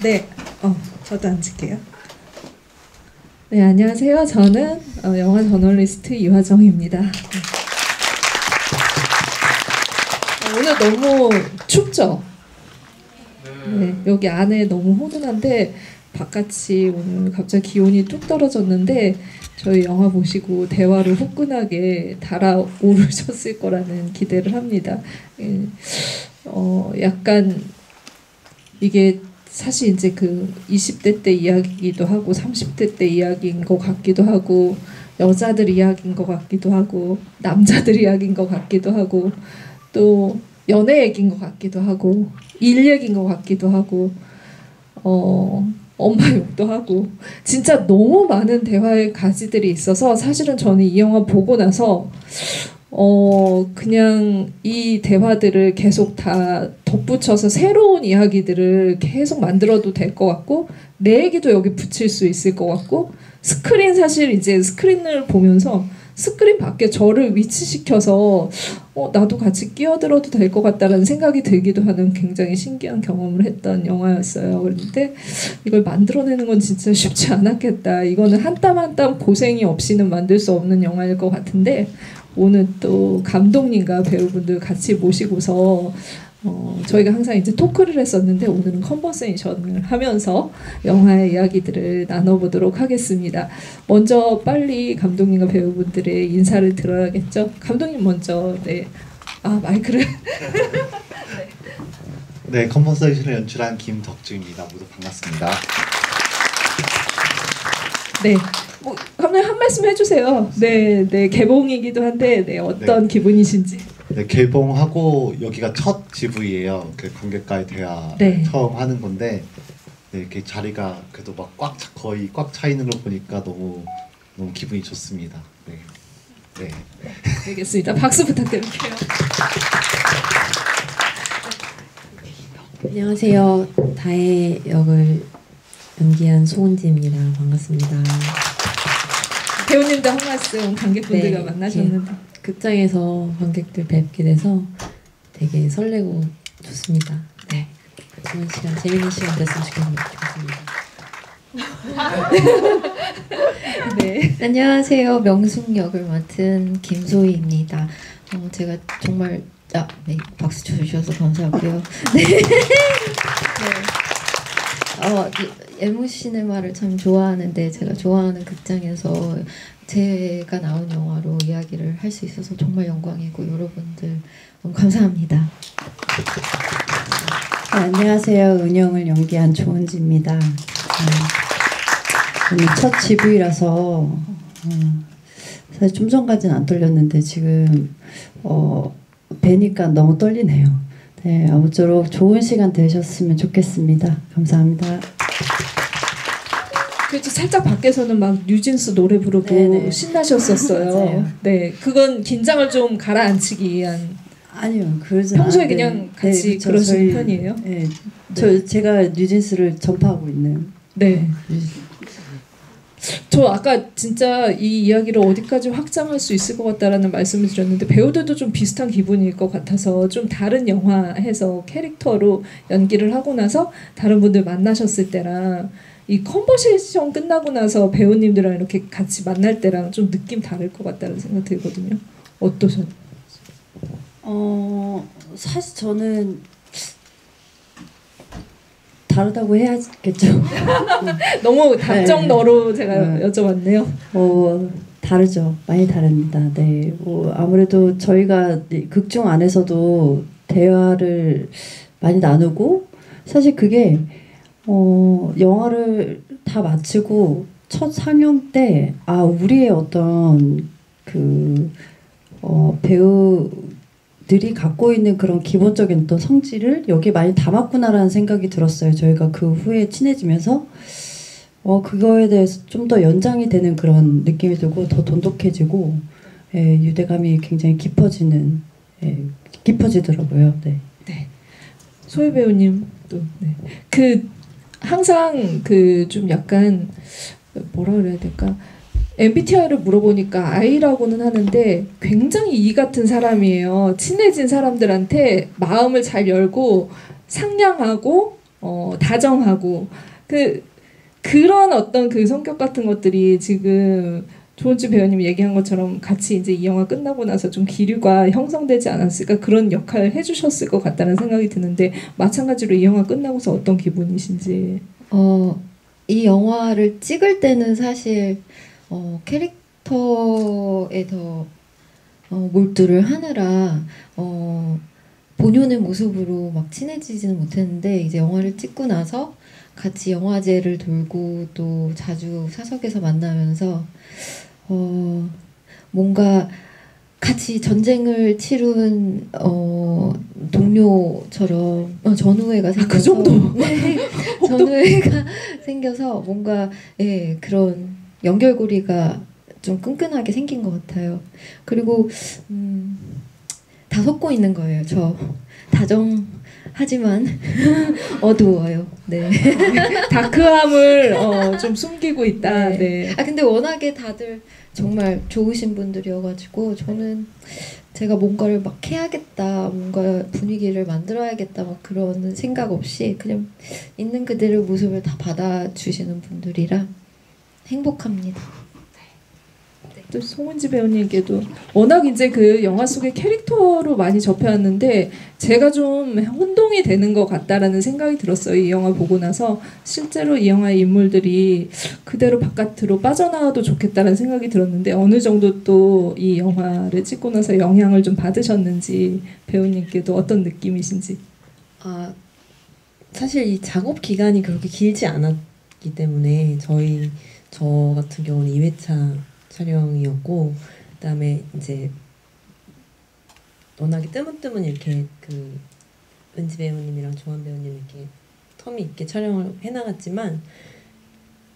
네, 저도 앉을게요. 네, 안녕하세요. 저는 영화 저널리스트 이화정입니다. 오늘 너무 춥죠? 네, 여기 안에 너무 호둔한데 바깥이 오늘 갑자기 기온이 뚝 떨어졌는데 저희 영화 보시고 대화를 후끈하게 달아오르셨을 거라는 기대를 합니다. 약간 이게 사실 이제 그 20대 때 이야기이기도 하고 30대 때 이야기인 것 같기도 하고 여자들 이야기인 것 같기도 하고 남자들 이야기인 것 같기도 하고 또 연애 얘기인 것 같기도 하고 일 얘기인 것 같기도 하고 엄마 욕도 하고 진짜 너무 많은 대화의 가지들이 있어서 사실은 저는 이 영화 보고 나서 그냥 이 대화들을 계속 다 덧붙여서 새로운 이야기들을 계속 만들어도 될 것 같고 내 얘기도 여기 붙일 수 있을 것 같고 사실 이제 스크린을 보면서 스크린 밖에 저를 위치시켜서 나도 같이 끼어들어도 될 것 같다라는 생각이 들기도 하는 굉장히 신기한 경험을 했던 영화였어요. 그런데 이걸 만들어내는 건 진짜 쉽지 않았겠다. 이거는 한 땀 한 땀 고생이 없이는 만들 수 없는 영화일 것 같은데 오늘 또 감독님과 배우분들 같이 모시고서 저희가 항상 이제 토크를 했었는데 오늘은 컨버세이션을 하면서 영화의 이야기들을 나눠보도록 하겠습니다. 먼저 빨리 감독님과 배우분들의 인사를 들어야겠죠? 감독님 먼저 마이크를 네, 컨버세이션을 연출한 김덕주입니다. 모두 반갑습니다. 네, 감독님 한 말씀 해주세요. 네, 개봉이기도 한데 어떤 기분이신지. 네, 개봉하고 여기가 첫 GV예요. 그 관객과의 대화 처음 하는 건데 이렇게 자리가 그래도 막 거의 꽉 차 있는 걸 보니까 너무 기분이 좋습니다. 네. 알겠습니다. 박수 부탁드릴게요. 안녕하세요. 다혜 역을 연기한 소은지입니다. 반갑습니다. 배우님도 한 말씀 관객분들과 만나셨는데 극장에서 관객들 뵙게 돼서 되게 설레고 좋습니다. 네, 좋은 시간, 재밌는 시간 됐으면 좋겠습니다. 네, 안녕하세요. 명숙 역을 맡은 김소희입니다. 제가 정말 박수 쳐주셔서 감사하고요. 네. 예무 시네마를 참 좋아하는데 제가 좋아하는 극장에서 제가 나온 영화로 이야기를 할 수 있어서 정말 영광이고 여러분들 너무 감사합니다. 안녕하세요. 은영을 연기한 조은지입니다. 오늘 첫 GV라서 사실 좀 전까지는 안 떨렸는데 지금 뵈니까 너무 떨리네요. 네, 아무쪼록 좋은 시간 되셨으면 좋겠습니다. 감사합니다. 그래서 살짝 밖에서는 막 뉴진스 노래 부르고 신나셨었어요. 네, 그건 긴장을 좀 가라앉히기 위한. 아니요, 그러지 평소에 그냥 같이 그러시는 편이에요? 네, 제가 뉴진스를 전파하고 있는. 네. 저 아까 진짜 이 이야기를 어디까지 확장할 수 있을 것 같다라는 말씀을 드렸는데 배우들도 좀 비슷한 기분일 것 같아서 좀 다른 영화 해서 캐릭터로 연기를 하고 나서 다른 분들 만나셨을 때랑 이 컨버세이션 끝나고 나서 배우님들이랑 이렇게 같이 만날 때랑 좀 느낌 다를 것 같다는 생각 들거든요. 어떠셨나요? 사실 저는 다르다고 해야겠죠. 너무 답정너로 제가 여쭤봤네요. 다르죠. 많이 다릅니다. 네, 아무래도 저희가 극중 안에서도 대화를 많이 나누고 사실 그게 영화를 다 마치고 첫 상영 때 우리의 어떤 배우들이 갖고 있는 그런 기본적인 어떤 성질을 여기에 많이 담았구나라는 생각이 들었어요. 저희가 그 후에 친해지면서 그거에 대해서 좀 더 연장이 되는 그런 느낌이 들고 더 돈독해지고 유대감이 굉장히 깊어지더라고요. 네. 소희 배우님도 항상 좀 약간 뭐라 그래야 될까 MBTI를 물어보니까 I라고는 하는데 굉장히 E 같은 사람이에요. 친해진 사람들한테 마음을 잘 열고 상냥하고 다정하고 그런 어떤 그 성격 같은 것들이 지금 조은주 배우님이 얘기한 것처럼 같이 이제 이 영화 끝나고 나서 좀 기류가 형성되지 않았을까, 그런 역할을 해주셨을 것 같다는 생각이 드는데, 마찬가지로 이 영화 끝나고서 어떤 기분이신지. 이 영화를 찍을 때는 사실 캐릭터에 더 몰두를 하느라 본연의 모습으로 막 친해지지는 못했는데, 이제 영화를 찍고 나서 같이 영화제를 돌고 또 자주 사석에서 만나면서 뭔가 같이 전쟁을 치룬 동료처럼 전우회가 생겨서 그 정도? 네, 전우회가 생겨서 뭔가 그런 연결고리가 좀 끈끈하게 생긴 것 같아요. 그리고 다 섞고 있는 거예요. 저 다정하지만 어두워요. 네. 다크함을 좀 숨기고 있다. 네. 네. 근데 워낙에 다들 정말 좋으신 분들이어가지고 저는 제가 뭔가를 막 해야겠다, 뭔가 분위기를 만들어야겠다 막 그런 생각 없이 그냥 있는 그대로 모습을 다 받아주시는 분들이라 행복합니다. 또 송은지 배우님께도 워낙 이제 그 영화 속의 캐릭터로 많이 접해왔는데 제가 좀 혼동이 되는 것 같다라는 생각이 들었어요. 이 영화 보고 나서 실제로 이 영화의 인물들이 그대로 바깥으로 빠져나와도 좋겠다는 생각이 들었는데, 어느 정도 또 이 영화를 찍고 나서 영향을 좀 받으셨는지, 배우님께도 어떤 느낌이신지. 사실 이 작업 기간이 그렇게 길지 않았기 때문에 저 같은 경우는 2회차 촬영이었고, 그다음에 이제 워낙에 뜨문뜨문 이렇게 그 은지 배우님이랑 조한 배우님 이렇게 텀이 있게 촬영을 해나갔지만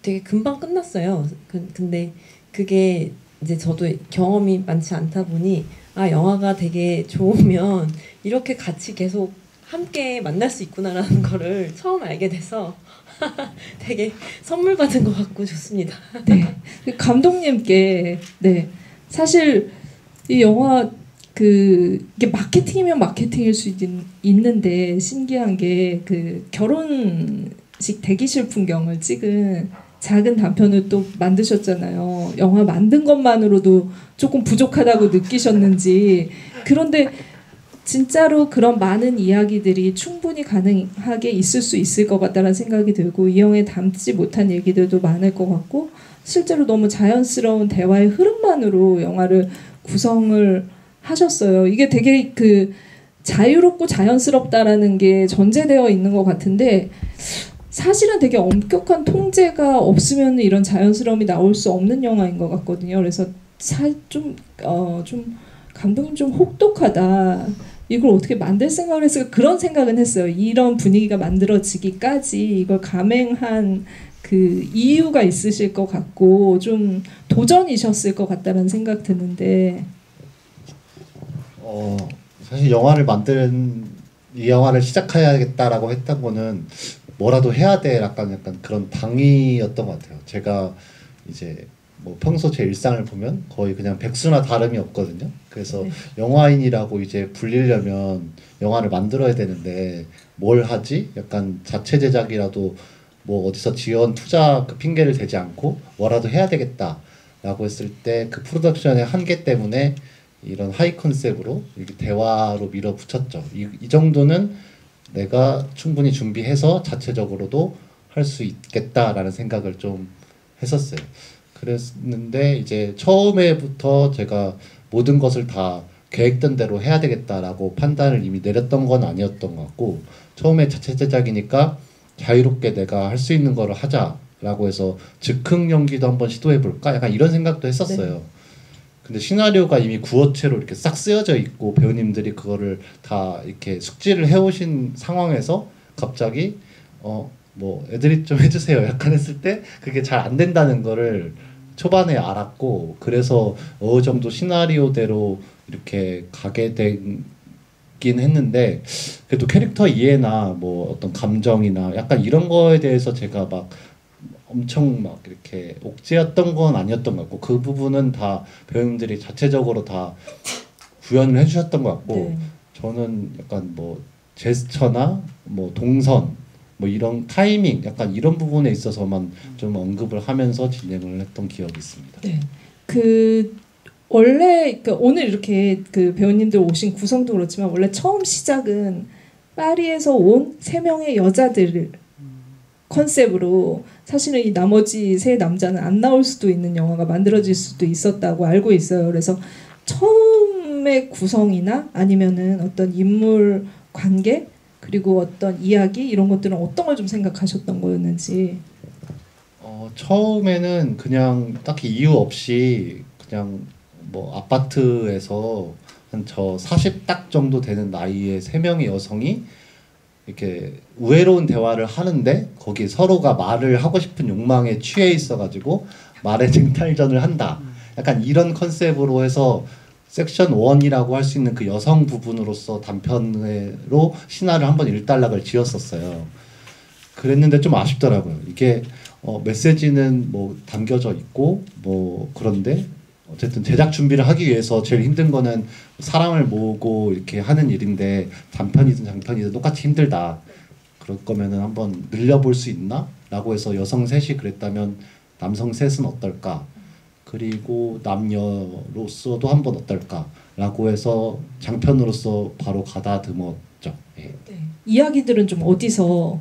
되게 금방 끝났어요. 근데 그게 이제 저도 경험이 많지 않다 보니 영화가 되게 좋으면 이렇게 같이 계속 함께 만날 수 있구나라는 거를 처음 알게 돼서 되게 선물 받은 것 같고 좋습니다. 네, 감독님께 사실 이 영화 이게 마케팅이면 마케팅일 수 있는데 신기한 게 그 결혼식 대기실 풍경을 찍은 작은 단편을 또 만드셨잖아요. 영화 만든 것만으로도 조금 부족하다고 느끼셨는지. 그런데 진짜로 그런 많은 이야기들이 충분히 가능하게 있을 수 있을 것 같다는 생각이 들고, 이 영화에 담지 못한 얘기들도 많을 것 같고, 실제로 너무 자연스러운 대화의 흐름만으로 영화를 구성을 하셨어요. 이게 되게 자유롭고 자연스럽다라는 게 전제되어 있는 것 같은데, 사실은 되게 엄격한 통제가 없으면 이런 자연스러움이 나올 수 없는 영화인 것 같거든요. 그래서 좀 감독님 좀 혹독하다, 이걸 어떻게 만들 생각을 했을까, 그런 생각은 했어요. 이런 분위기가 만들어지기까지 이걸 감행한 그 이유가 있으실 것 같고, 좀 도전이셨을 것 같다는 생각 드는데. 사실 이 영화를 시작해야겠다라고 했던 거는 뭐라도 해야 돼, 약간 그런 방위였던 것 같아요. 제가 이제 뭐 평소 제 일상을 보면 거의 그냥 백수나 다름이 없거든요. 그래서 영화인이라고 이제 불리려면 영화를 만들어야 되는데 뭘 하지? 약간 자체 제작이라도 뭐 어디서 지원 투자 그 핑계를 대지 않고 뭐라도 해야 되겠다라고 했을 때 그 프로덕션의 한계 때문에 이런 하이 컨셉으로 이렇게 대화로 밀어붙였죠. 이 정도는 내가 충분히 준비해서 자체적으로도 할 수 있겠다라는 생각을 좀 했었어요. 그랬는데 이제 처음에부터 제가 모든 것을 다 계획된 대로 해야 되겠다라고 판단을 이미 내렸던 건 아니었던 것 같고, 처음에 자체 제작이니까 자유롭게 내가 할 수 있는 거를 하자라고 해서 즉흥 연기도 한번 시도해볼까? 약간 이런 생각도 했었어요. 네. 근데 시나리오가 이미 구어체로 이렇게 싹 쓰여져 있고 배우님들이 그거를 다 이렇게 숙지를 해오신 상황에서 갑자기 뭐 애드립 좀 해주세요 약간 했을 때 그게 잘 안 된다는 거를 초반에 알았고, 그래서 어느 정도 시나리오대로 이렇게 가게 되긴 했는데, 그래도 캐릭터 이해나 뭐 어떤 감정이나 약간 이런 거에 대해서 제가 막 엄청 막 이렇게 옥죄였던 건 아니었던 것 같고 그 부분은 다 배우님들이 자체적으로 다 구현을 해주셨던 것 같고 네. 저는 약간 뭐 제스처나 뭐 동선 뭐 이런 타이밍 약간 이런 부분에 있어서만 좀 언급을 하면서 진행을 했던 기억이 있습니다. 네. 그 원래 그 오늘 이렇게 그 배우님들 오신 구성도 그렇지만 원래 처음 시작은 파리에서 온 3명의 여자들을 컨셉으로 사실은 이 나머지 3 남자는 안 나올 수도 있는 영화가 만들어질 수도 있었다고 알고 있어요. 그래서 처음의 구성이나 아니면은 어떤 인물 관계 그리고 어떤 이야기 이런 것들은 어떤 걸 좀 생각하셨던 거였는지. 처음에는 그냥 딱히 이유 없이 그냥 뭐 아파트에서 한 저 40딱 정도 되는 나이의 3명의 여성이 이렇게 우애로운 대화를 하는데 거기 서로가 말을 하고 싶은 욕망에 취해 있어가지고 말의 쟁탈전을 한다. 약간 이런 컨셉으로 해서 섹션 1이라고 할 수 있는 그 여성 부분으로서 단편으로 신화를 한번 일단락을 지었었어요. 그랬는데 좀 아쉽더라고요. 이게 메시지는 뭐 담겨져 있고 뭐 그런데 어쨌든 제작 준비를 하기 위해서 제일 힘든 거는 사람을 모으고 이렇게 하는 일인데 단편이든 장편이든 똑같이 힘들다. 그럴 거면은 한번 늘려볼 수 있나? 라고 해서 여성 셋이 그랬다면 남성 셋은 어떨까? 그리고 남녀로서도 한번 어떨까? 라고 해서 장편으로서 바로 가다듬었죠. 예. 네. 이야기들은 좀 어디서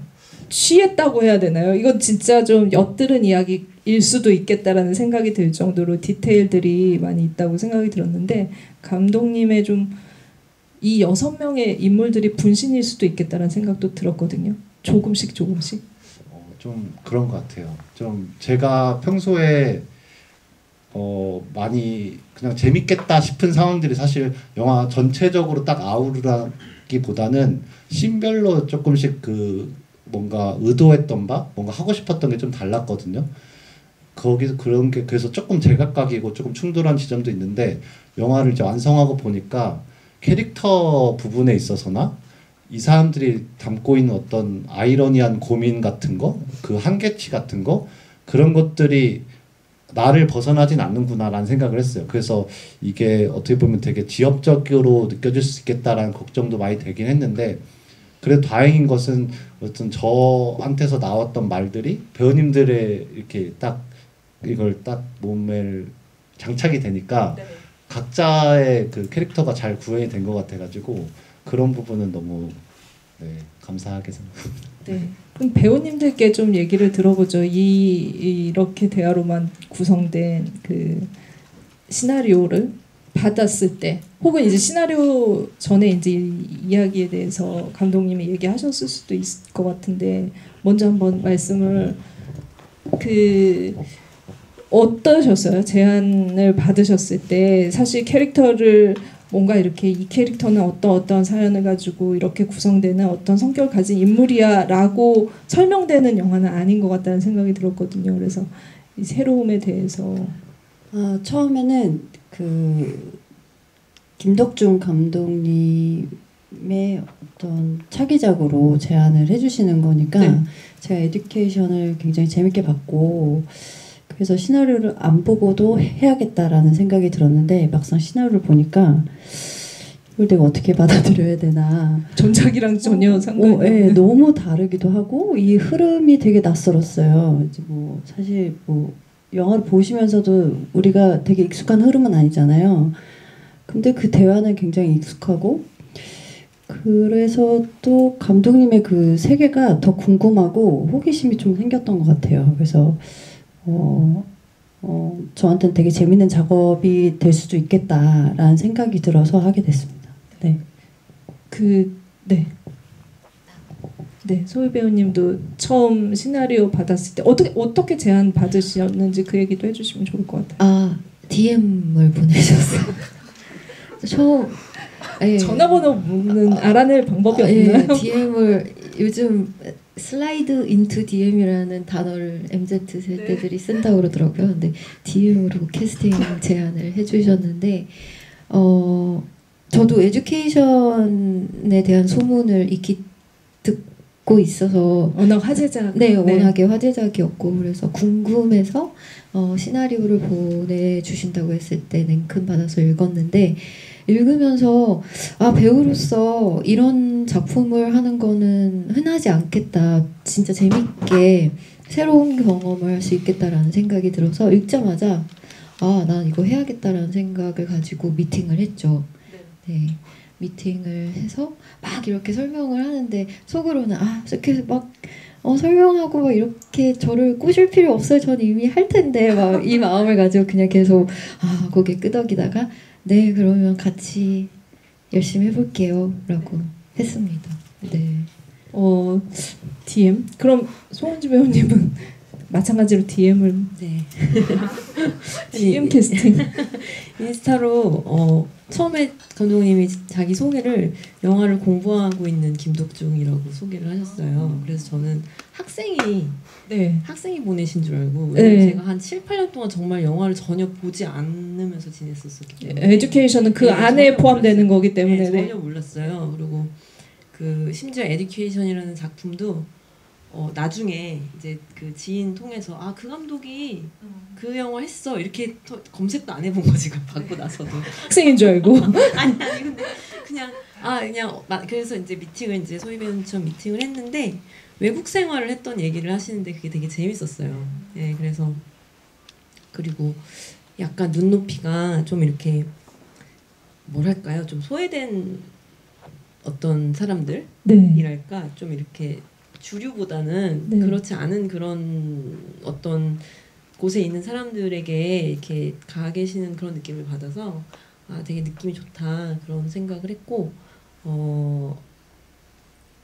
취했다고 해야 되나요? 이건 진짜 좀 엿들은 이야기일 수도 있겠다라는 생각이 들 정도로 디테일들이 많이 있다고 생각이 들었는데 감독님의 좀 이 6명의 인물들이 분신일 수도 있겠다라는 생각도 들었거든요. 조금씩. 좀 그런 것 같아요. 좀 제가 평소에 많이 그냥 재밌겠다 싶은 상황들이 사실 영화 전체적으로 딱 아우르기보다는 씬별로 조금씩 그 뭔가 의도했던 바, 뭔가 하고 싶었던 게 좀 달랐거든요. 거기서 그런 게 그래서 조금 제각각이고 조금 충돌한 지점도 있는데 영화를 이제 완성하고 보니까 캐릭터 부분에 있어서나 이 사람들이 담고 있는 어떤 아이러니한 고민 같은 거, 그 한계치 같은 거 그런 것들이 나를 벗어나진 않는구나라는 생각을 했어요. 그래서 이게 어떻게 보면 되게 지엽적으로 느껴질 수 있겠다라는 걱정도 많이 되긴 했는데 그래도 다행인 것은 어떤 저한테서 나왔던 말들이 배우님들의 이렇게 딱 이걸 딱 몸에 장착이 되니까 네. 각자의 그 캐릭터가 잘 구현이 된 것 같아가지고 그런 부분은 너무 네, 감사하게 생각합니다. 네. 그럼 배우님들께 좀 얘기를 들어보죠. 이렇게 대화로만 구성된 그 시나리오를 받았을 때, 혹은 이제 시나리오 전에 이제 이야기에 대해서 감독님이 얘기하셨을 수도 있을 것 같은데 먼저 한번 말씀을 어떠셨어요? 제안을 받으셨을 때 사실 캐릭터를 뭔가 이렇게 이 캐릭터는 어떤 사연을 가지고 이렇게 구성되는 어떤 성격을 가진 인물이야 라고 설명되는 영화는 아닌 것 같다는 생각이 들었거든요. 그래서 이 새로움에 대해서 처음에는 그 김덕중 감독님의 어떤 차기작으로 제안을 해주시는 거니까 네. 제가 에듀케이션을 굉장히 재밌게 봤고 그래서 시나리오를 안 보고도 해야겠다라는 생각이 들었는데 막상 시나리오를 보니까 이걸 내가 어떻게 받아들여야 되나 전작이랑 전혀 상관이 네, 너무 다르기도 하고 이 흐름이 되게 낯설었어요. 이제 뭐 사실 뭐 영화를 보시면서도 우리가 되게 익숙한 흐름은 아니잖아요. 근데 그 대화는 굉장히 익숙하고 그래서 또 감독님의 그 세계가 더 궁금하고 호기심이 좀 생겼던 것 같아요. 그래서 저한테는 되게 재밌는 작업이 될 수도 있겠다라는 생각이 들어서 하게 됐습니다. 네. 네, 소희 배우님도 처음 시나리오 받았을 때 어떻게 제안 받으셨는지 그 얘기도 해주시면 좋을 것 같아요. DM을 보내셨어요. 처음 전화번호는 알아낼 방법이 없나요? DM을 요즘 슬라이드 인투 DM이라는 단어를 MZ 세대들이 쓴다고 그러더라고요. 근데 DM으로 캐스팅 제안을 해주셨는데 저도 에듀케이션에 대한 소문을 익히 받고 있어서 워낙 화제작. 네, 워낙에 화제작이었고 그래서 궁금해서 시나리오를 보내주신다고 했을 때 냉큼 받아서 읽었는데 읽으면서 아 배우로서 이런 작품을 하는 거는 흔하지 않겠다. 진짜 재밌게 새로운 경험을 할 수 있겠다라는 생각이 들어서 읽자마자 아, 난 이거 해야겠다라는 생각을 가지고 미팅을 했죠. 네. 미팅을 해서 막 이렇게 설명을 하는데 속으로는 아, 이렇게 막 설명하고 막 이렇게 저를 꼬실 필요 없어요. 전 이미 할 텐데 막 이 마음을 가지고 그냥 계속 아, 고개 끄덕이다가 네, 그러면 같이 열심히 해볼게요. 라고 했습니다. 네. DM? 그럼 송은지 배우님은 마찬가지로 DM을 네. DM 캐스팅 인스타로 처음에 감독님이 자기 소개를 영화를 공부하고 있는 김덕중이라고 소개를 하셨어요. 그래서 저는 학생이 보내신 줄 알고 네. 제가 한 7, 8년 동안 정말 영화를 전혀 보지 않으면서 지냈었기 때문에 에듀케이션은 그 안에 포함되는 거기 때문에 네, 전혀 몰랐어요. 그리고 그 심지어 에듀케이션이라는 작품도 나중에 이제 그 지인 통해서 아, 그 감독이 그 영화 했어 이렇게 검색도 안 해본 거지. 받고 나서도 학생인 줄 알고 아니 근데 그냥 그래서 이제 미팅을 이제 소희 배우님처럼 미팅을 했는데 외국 생활을 했던 얘기를 하시는데 그게 되게 재밌었어요. 네, 그래서 그리고 약간 눈높이가 좀 이렇게 뭐랄까요, 좀 소외된 어떤 사람들이랄까 좀 이렇게 주류보다는 그렇지 않은 그런 어떤 곳에 있는 사람들에게 이렇게 가 계시는 그런 느낌을 받아서 아, 되게 느낌이 좋다 그런 생각을 했고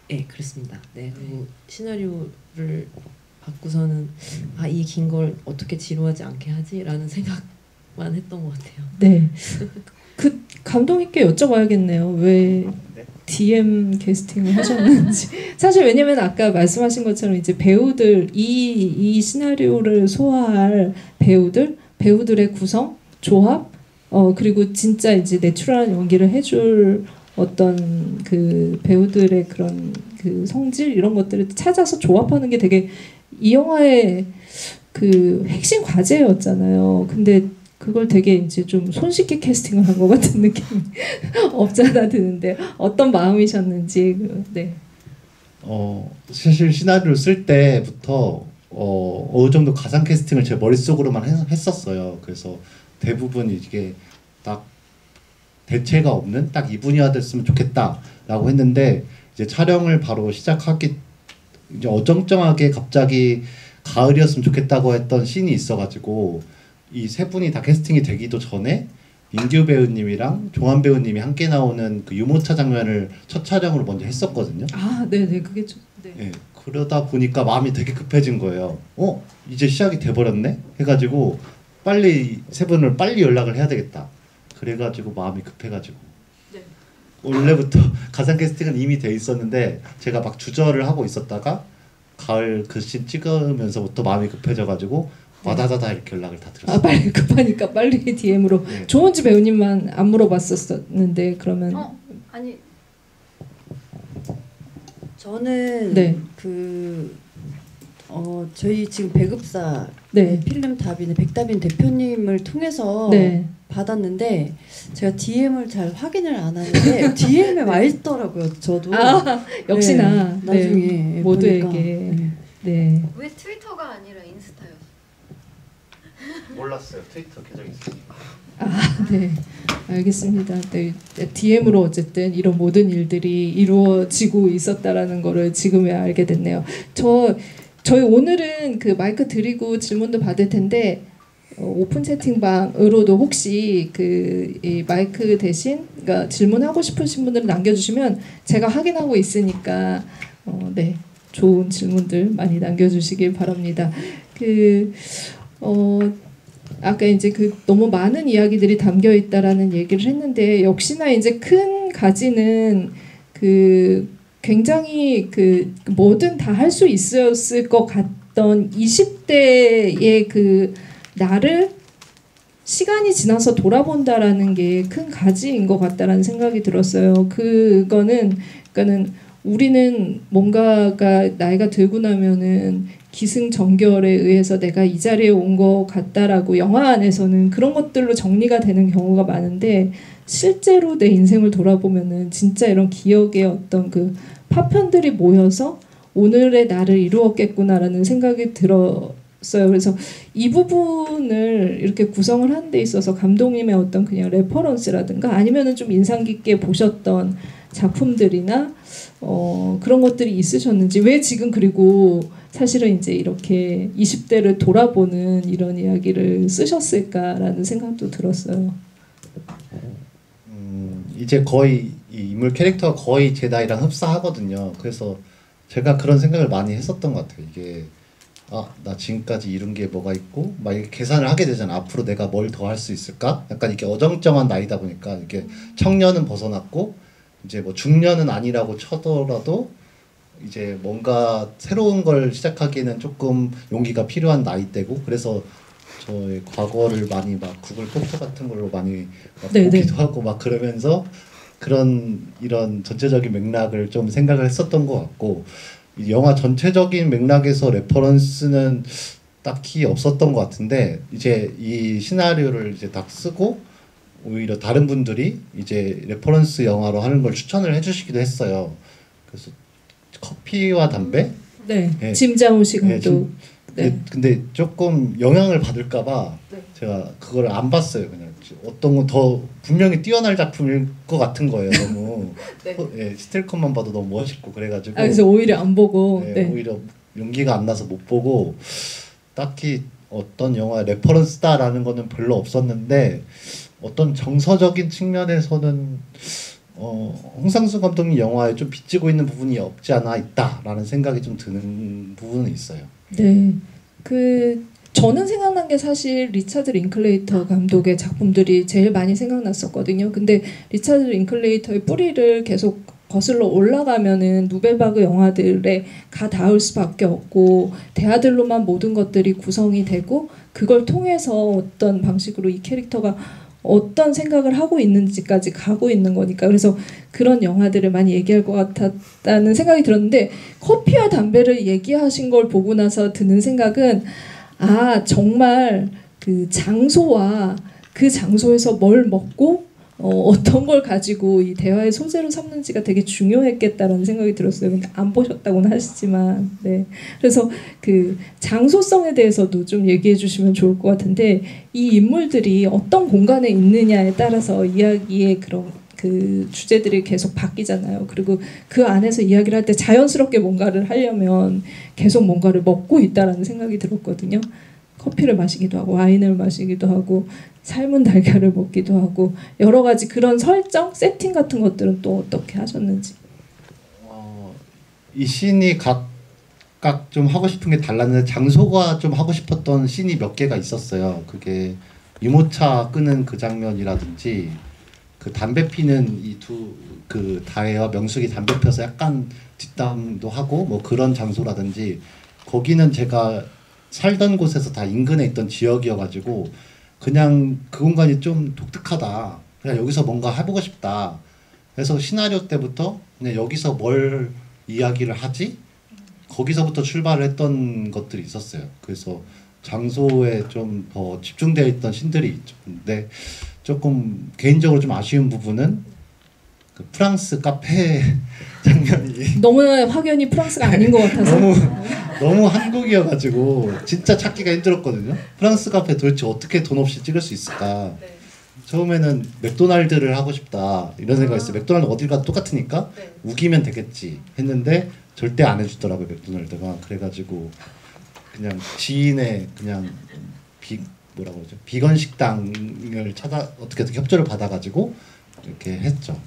네, 그렇습니다. 네, 그리고 시나리오를 받고서는 아, 이 긴 걸 어떻게 지루하지 않게 하지라는 생각만 했던 것 같아요. 네. 그 감독님께 여쭤봐야겠네요. 왜 DM 캐스팅을 하셨는지. 사실 왜냐면 아까 말씀하신 것처럼 이제 배우들 이 시나리오를 소화할 배우들의 구성, 조합, 그리고 진짜 이제 내추럴한 연기를 해줄 어떤 그 배우들의 그런 그 성질 이런 것들을 찾아서 조합하는 게 되게 이 영화의 그 핵심 과제였잖아요. 근데 그걸 되게 이제 좀 손쉽게 캐스팅을 한 것 같은 느낌이 없잖아 드는데 어떤 마음이셨는지. 네. 사실 시나리오를 쓸 때부터 어느 정도 가상 캐스팅을 제 머릿속으로만 했었어요. 그래서 대부분 이게 딱 대체가 없는 딱 이분이야 됐으면 좋겠다라고 했는데 이제 촬영을 바로 시작하기 이제 어정쩡하게 갑자기 가을이었으면 좋겠다고 했던 씬이 있어가지고 이 세 분이 다 캐스팅이 되기도 전에 인규 배우님이랑 종환 배우님이 함께 나오는 그 유모차 장면을 첫 촬영으로 먼저 했었거든요. 아, 네네, 그게 좀. 네. 네, 그러다 보니까 마음이 되게 급해진 거예요. 이제 시작이 돼버렸네? 해가지고 빨리 세 분을 빨리 연락을 해야 되겠다. 그래가지고 마음이 급해가지고. 네. 원래부터 가상 캐스팅은 이미 돼 있었는데 제가 막 주저를 하고 있었다가 가을 그 씬 찍으면서부터 마음이 급해져가지고 와다다다 이렇게 연락을 다 드렸어요. 아, 빨리 급하니까 빨리 DM으로. 네. 조은지 배우님만 안 물어봤었는데 그러면. 아니 저는 저희 지금 배급사 필름 다빈의 백다빈 대표님을 통해서 받았는데 제가 DM을 잘 확인을 안 하는데 DM에 와 있더라고요. 저도. 아, 역시나 나중에 모두에게. 네. 왜 트위터가 아니라 인스타였어요? 몰랐어요. 트위터 계정이 있으니까. 아, 네. 알겠습니다. 네. DM으로 어쨌든 이런 모든 일들이 이루어지고 있었다라는 거를 지금에 알게 됐네요. 저희 오늘은 그 마이크 드리고 질문도 받을 텐데 오픈 채팅방으로도 혹시 이 마이크 대신 그러니까 질문하고 싶으신 분들은 남겨주시면 제가 확인하고 있으니까 네, 좋은 질문들 많이 남겨주시길 바랍니다. 아까 이제 너무 많은 이야기들이 담겨 있다라는 얘기를 했는데 역시나 이제 큰 가지는 굉장히 뭐든 다 할 수 있었을 것 같던 20대의 나를 시간이 지나서 돌아본다라는 게 큰 가지인 것 같다라는 생각이 들었어요. 그러니까는 우리는 뭔가가 나이가 들고 나면은 기승전결에 의해서 내가 이 자리에 온 것 같다라고 영화 안에서는 그런 것들로 정리가 되는 경우가 많은데 실제로 내 인생을 돌아보면은 진짜 이런 기억의 어떤 그 파편들이 모여서 오늘의 나를 이루었겠구나라는 생각이 들었어요. 그래서 이 부분을 이렇게 구성을 하는 데 있어서 감독님의 어떤 그냥 레퍼런스라든가 아니면은 좀 인상 깊게 보셨던 작품들이나 그런 것들이 있으셨는지, 왜 지금 그리고 사실은 이제 이렇게 20대를 돌아보는 이런 이야기를 쓰셨을까라는 생각도 들었어요. 이제 거의 이 인물 캐릭터가 거의 제 나이랑 흡사하거든요. 그래서 제가 그런 생각을 많이 했었던 것 같아요. 이게 나 지금까지 이룬 게 뭐가 있고 막 이렇게 계산을 하게 되잖아. 앞으로 내가 뭘 더 할 수 있을까? 약간 이렇게 어정쩡한 나이다 보니까 이게 청년은 벗어났고 이제 뭐 중년은 아니라고 쳐더라도 이제 뭔가 새로운 걸 시작하기에는 조금 용기가 필요한 나이대고, 그래서 저의 과거를 많이 막 구글 포토 같은 걸로 많이 막 보기도 하고 막 그러면서 이런 전체적인 맥락을 좀 생각을 했었던 것 같고, 이 영화 전체적인 맥락에서 레퍼런스는 딱히 없었던 것 같은데, 이제 이 시나리오를 이제 딱 쓰고 오히려 다른 분들이 이제 레퍼런스 영화로 하는 걸 추천을 해주시기도 했어요. 그래서 커피와 담배? 네, 짐자운 씨 감독. 네. 근데 조금 영향을 받을까봐 제가 그걸 안 봤어요. 그냥 어떤 건 더 분명히 뛰어날 작품일 것 같은 거예요. 너무 스틸컷만 봐도 너무 멋있고 그래가지고. 그래서 오히려 안 보고. 오히려 용기가 안 나서 못 보고, 딱히 어떤 영화 레퍼런스다라는 거는 별로 없었는데, 어떤 정서적인 측면에서는 홍상수 감독님 영화에 좀 비치고 있는 부분이 없지 않아 있다라는 생각이 좀 드는 부분은 있어요. 네, 저는 생각난 게 사실 리차드 링클레이터 감독의 작품들이 제일 많이 생각났었거든요. 근데 리차드 링클레이터의 뿌리를 계속 거슬러 올라가면은 누벨바그 영화들에 가 닿을 수밖에 없고, 대화들로만 모든 것들이 구성이 되고 그걸 통해서 어떤 방식으로 이 캐릭터가 어떤 생각을 하고 있는지까지 가고 있는 거니까, 그래서 그런 영화들을 많이 얘기할 것 같았다는 생각이 들었는데, 커피와 담배를 얘기하신 걸 보고 나서 드는 생각은 정말 그 장소와 그 장소에서 뭘 먹고 어떤 걸 가지고 이 대화의 소재로 삼는지가 되게 중요했겠다라는 생각이 들었어요. 근데 안 보셨다고는 하시지만, 그래서 그 장소성에 대해서도 좀 얘기해 주시면 좋을 것 같은데, 이 인물들이 어떤 공간에 있느냐에 따라서 이야기의 그런 그 주제들이 계속 바뀌잖아요. 그리고 그 안에서 이야기를 할 때 자연스럽게 뭔가를 하려면 계속 뭔가를 먹고 있다라는 생각이 들었거든요. 커피를 마시기도 하고 와인을 마시기도 하고 삶은 달걀을 먹기도 하고, 여러 가지 그런 설정, 세팅 같은 것들은 또 어떻게 하셨는지. 이 씬이 각각 좀 하고 싶은 게 달랐는데, 장소가 좀 하고 싶었던 씬이 몇 개가 있었어요. 그게 유모차 끄는 그 장면이라든지, 그 담배 피는 이 그 다혜와 명숙이 담배 펴서 약간 뒷담도 하고 뭐 그런 장소라든지, 거기는 제가 살던 곳에서 다 인근에 있던 지역이어가지고 그냥 그 공간이 좀 독특하다, 그냥 여기서 뭔가 해보고 싶다, 그래서 시나리오 때부터 그냥 여기서 뭘 이야기를 하지? 거기서부터 출발을 했던 것들이 있었어요. 그래서 장소에 좀 더 집중되어 있던 씬들이 있죠. 근데 조금 개인적으로 좀 아쉬운 부분은 그 프랑스 카페 장면이 너무나 확연히 프랑스가 아닌 것 같아서 너무 한국이어가지고 진짜 찾기가 힘들었거든요. 프랑스 카페 도대체 어떻게 돈 없이 찍을 수 있을까? 처음에는 맥도날드를 하고 싶다 이런 생각했어요. 맥도날드 어딜 가도 똑같으니까 우기면 되겠지 했는데 절대 안 해주더라고요, 맥도날드가. 그래가지고 그냥 지인의 그냥 뭐라고 그러죠? 비건 식당을 어떻게든 협조를 받아가지고 이렇게 했죠.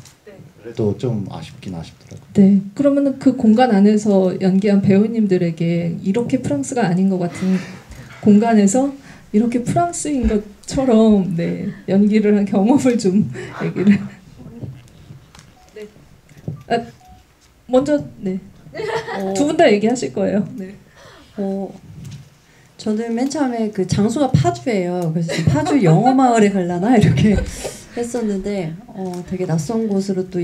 그래도 좀 아쉽긴 아쉽더라고요. 네, 그러면은 그 공간 안에서 연기한 배우님들에게 이렇게 프랑스가 아닌 것 같은 공간에서 이렇게 프랑스인 것처럼 연기를 한 경험을 좀 얘기를. 먼저 두 분 다 얘기하실 거예요. 저는 맨 처음에 그 장소가 파주예요. 그래서 파주 영어 마을에 갈라나 이렇게 했었는데 되게 낯선 곳으로 또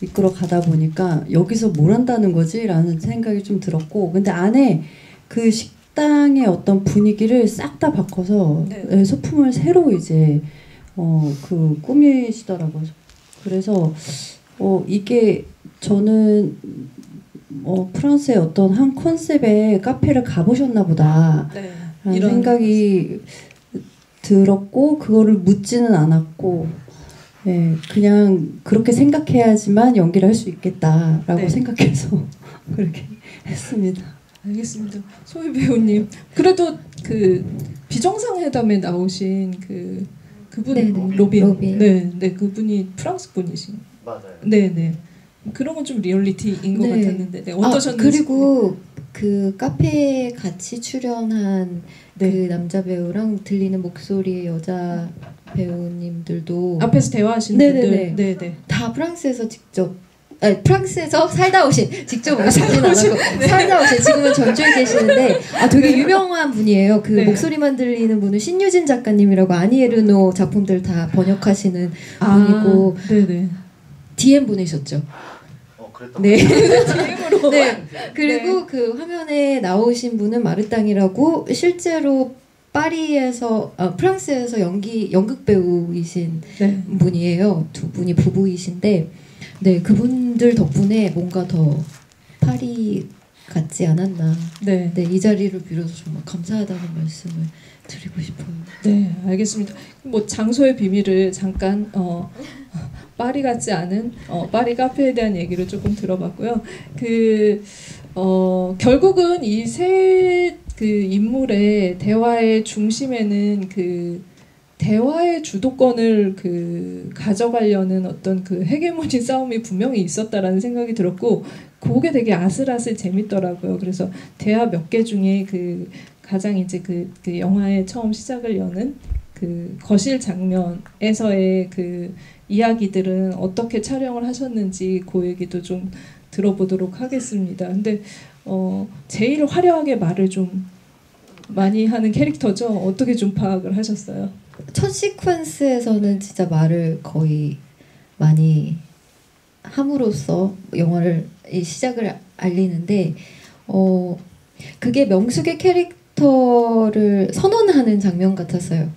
이끌어 가다 보니까 여기서 뭘 한다는 거지? 라는 생각이 좀 들었고, 근데 안에 그 식당의 어떤 분위기를 싹 다 바꿔서 네. 소품을 새로 이제 꾸미시더라고요. 그래서 이게 저는 프랑스의 어떤 한 컨셉의 카페를 가보셨나 보다 네. 라는 생각이 들었고, 그거를 묻지는 않았고, 네, 그냥 그렇게 생각해야지만 연기를 할 수 있겠다라고 네. 생각해서 그렇게 했습니다. 알겠습니다. 소희 배우님, 그래도 그 비정상회담에 나오신 그분 네네. 로빈, 네, 그분이 프랑스 분이신. 맞아요. 네. 그런 건 좀 리얼리티인 것 네. 같았는데 어떠셨는지. 그리고 그 카페에 같이 출연한 네. 그 남자 배우랑 들리는 목소리의 여자 배우님들도 앞에서 대화하시는 네네네. 분들, 네. 다 프랑스에서 프랑스에서 살다 오신, 직접 오시진 않았고 살다 오신, 지금은 전주에 계시는데 되게 유명한 분이에요. 그 네. 목소리만 들리는 분은 신유진 작가님이라고 아니에르노 작품들 다 번역하시는 분이고, 네네. DM 보내셨죠. 그랬던 네. DM으로. 네. 그리고 그 화면에 나오신 분은 마르땅이라고 실제로 파리에서 프랑스에서 연극 배우이신 네. 분이에요. 두 분이 부부이신데, 네, 그분들 덕분에 뭔가 더 파리 같지 않았나. 네. 네, 이 자리를 빌어서 정말 감사하다는 말씀을 드리고 싶어요. 네, 알겠습니다. 뭐 장소의 비밀을 잠깐 파리 같지 않은 파리 카페에 대한 얘기를 조금 들어봤고요. 결국은 이 세 인물의 대화의 중심에는 대화의 주도권을 가져가려는 어떤 헤게모니 싸움이 분명히 있었다라는 생각이 들었고, 그게 되게 아슬아슬 재밌더라고요. 그래서 대화 몇 개 중에 가장 이제 그 영화의 처음 시작을 여는 거실 장면에서의 이야기들은 어떻게 촬영을 하셨는지 그 얘기도 좀 들어보도록 하겠습니다. 근데 제일 화려하게 말을 좀 많이 하는 캐릭터죠. 어떻게 좀 파악을 하셨어요? 첫 시퀀스에서는 진짜 말을 거의 많이 함으로써 영화를 시작을 알리는데, 그게 명숙의 캐릭터를 선언하는 장면 같았어요.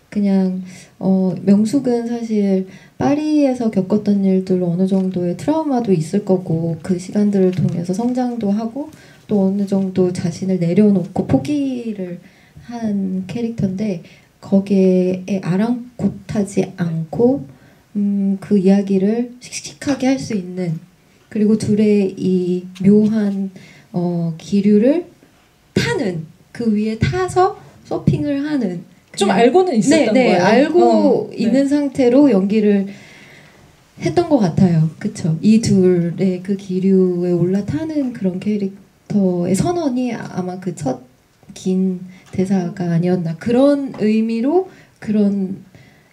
그냥 명숙은 사실 파리에서 겪었던 일들로 어느 정도의 트라우마도 있을 거고, 그 시간들을 통해서 성장도 하고 또 어느 정도 자신을 내려놓고 포기를 한 캐릭터인데, 거기에 아랑곳하지 않고 그 이야기를 씩씩하게 할 수 있는, 그리고 둘의 이 묘한 기류를 타는, 그 위에 타서 서핑을 하는, 좀 알고는 있었던 거예요. 알고 있는 상태로 연기를 했던 것 같아요. 그쵸? 이 둘의 그 기류에 올라타는 그런 캐릭터의 선언이 아마 그 첫 긴 대사가 아니었나, 그런 의미로 그런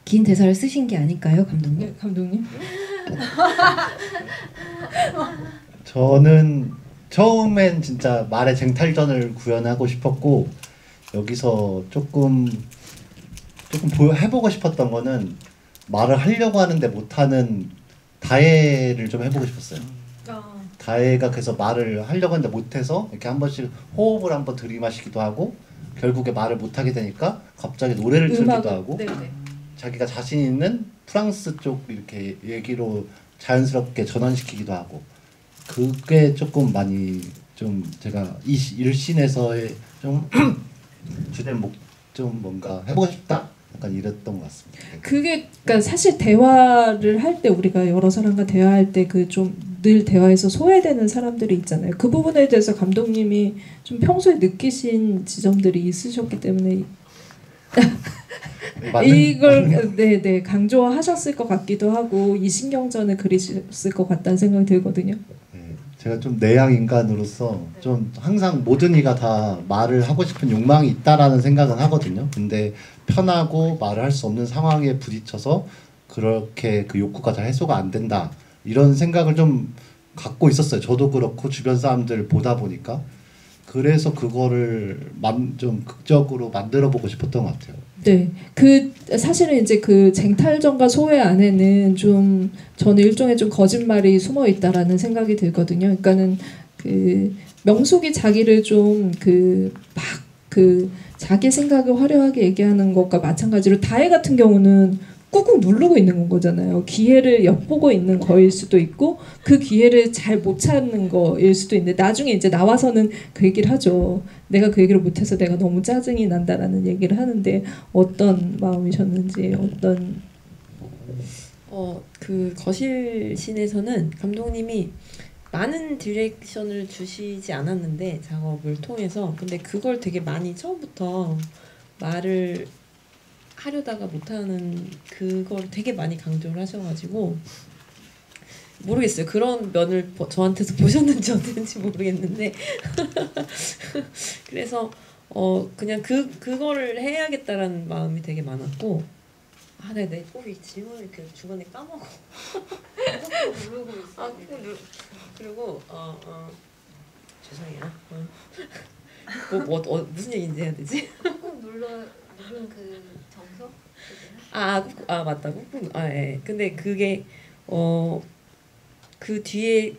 긴 대사를 쓰신 게 아닐까요, 감독님? 네, 감독님. 저는 처음엔 진짜 말의 쟁탈전을 구현하고 싶었고, 여기서 조금 해보고 싶었던 거는 말을 하려고 하는데 못하는 다혜를 좀 해보고 싶었어요. 다혜가 그래서 말을 하려고 하는데 못해서 이렇게 한 번씩 호흡을 한번 들이마시기도 하고, 결국에 말을 못하게 되니까 갑자기 노래를 틀기도 하고, 네네. 자기가 자신 있는 프랑스 쪽 이렇게 얘기로 자연스럽게 전환시키기도 하고, 그게 조금 많이 좀 제가 이 일신에서의 좀 주된 좀 뭔가 해보고 싶다, 약간 이랬던 것 같습니다. 그러니까 사실 대화를 할 때, 우리가 여러 사람과 대화할 때 좀 늘 대화에서 소외되는 사람들이 있잖아요. 그 부분에 대해서 감독님이 좀 평소에 느끼신 지점들이 있으셨기 때문에 이걸 네네 강조하셨을 것 같기도 하고, 이 신경전을 그리셨을 것 같다는 생각이 들거든요. 네, 제가 좀 내향 인간으로서 좀 항상 모든 이가 다 말을 하고 싶은 욕망이 있다라는 생각은 하거든요. 근데 편하고 말을 할 수 없는 상황에 부딪혀서 그렇게 그 욕구가 잘 해소가 안 된다, 이런 생각을 좀 갖고 있었어요. 저도 그렇고 주변 사람들 보다 보니까. 그래서 그거를 좀 극적으로 만들어 보고 싶었던 것 같아요. 네, 그 사실은 이제 그 쟁탈전과 소외 안에는 좀 저는 일종의 좀 거짓말이 숨어 있다라는 생각이 들거든요. 그러니까는 그 명숙이 자기를 좀 그 막 그 자기 생각을 화려하게 얘기하는 것과 마찬가지로 다혜 같은 경우는 꾹꾹 누르고 있는 거잖아요. 기회를 엿보고 있는 거일 수도 있고 그 기회를 잘 못 찾는 거일 수도 있는데 나중에 이제 나와서는 그 얘기를 하죠. 내가 그 얘기를 못해서 내가 너무 짜증이 난다라는 얘기를 하는데 어떤 마음이셨는지 어떤 그 거실신에서는 감독님이 많은 디렉션을 주시지 않았는데 작업을 통해서 근데 그걸 되게 많이 처음부터 말을 하려다가 못하는 그걸 되게 많이 강조를 하셔가지고 모르겠어요. 그런 면을 저한테서 보셨는지 어땠는지 모르겠는데 그래서 그냥 그거를 해야겠다라는 마음이 되게 많았고 네네 꼭 이 질문을 이렇게 중간에 까먹어 누르고 있어. 그리고 죄송해요. 무슨 얘기인지 해야 되지? 꾹꾹 누른 그 정석? 맞다. 꾹꾹 예. 근데 그게 그 뒤에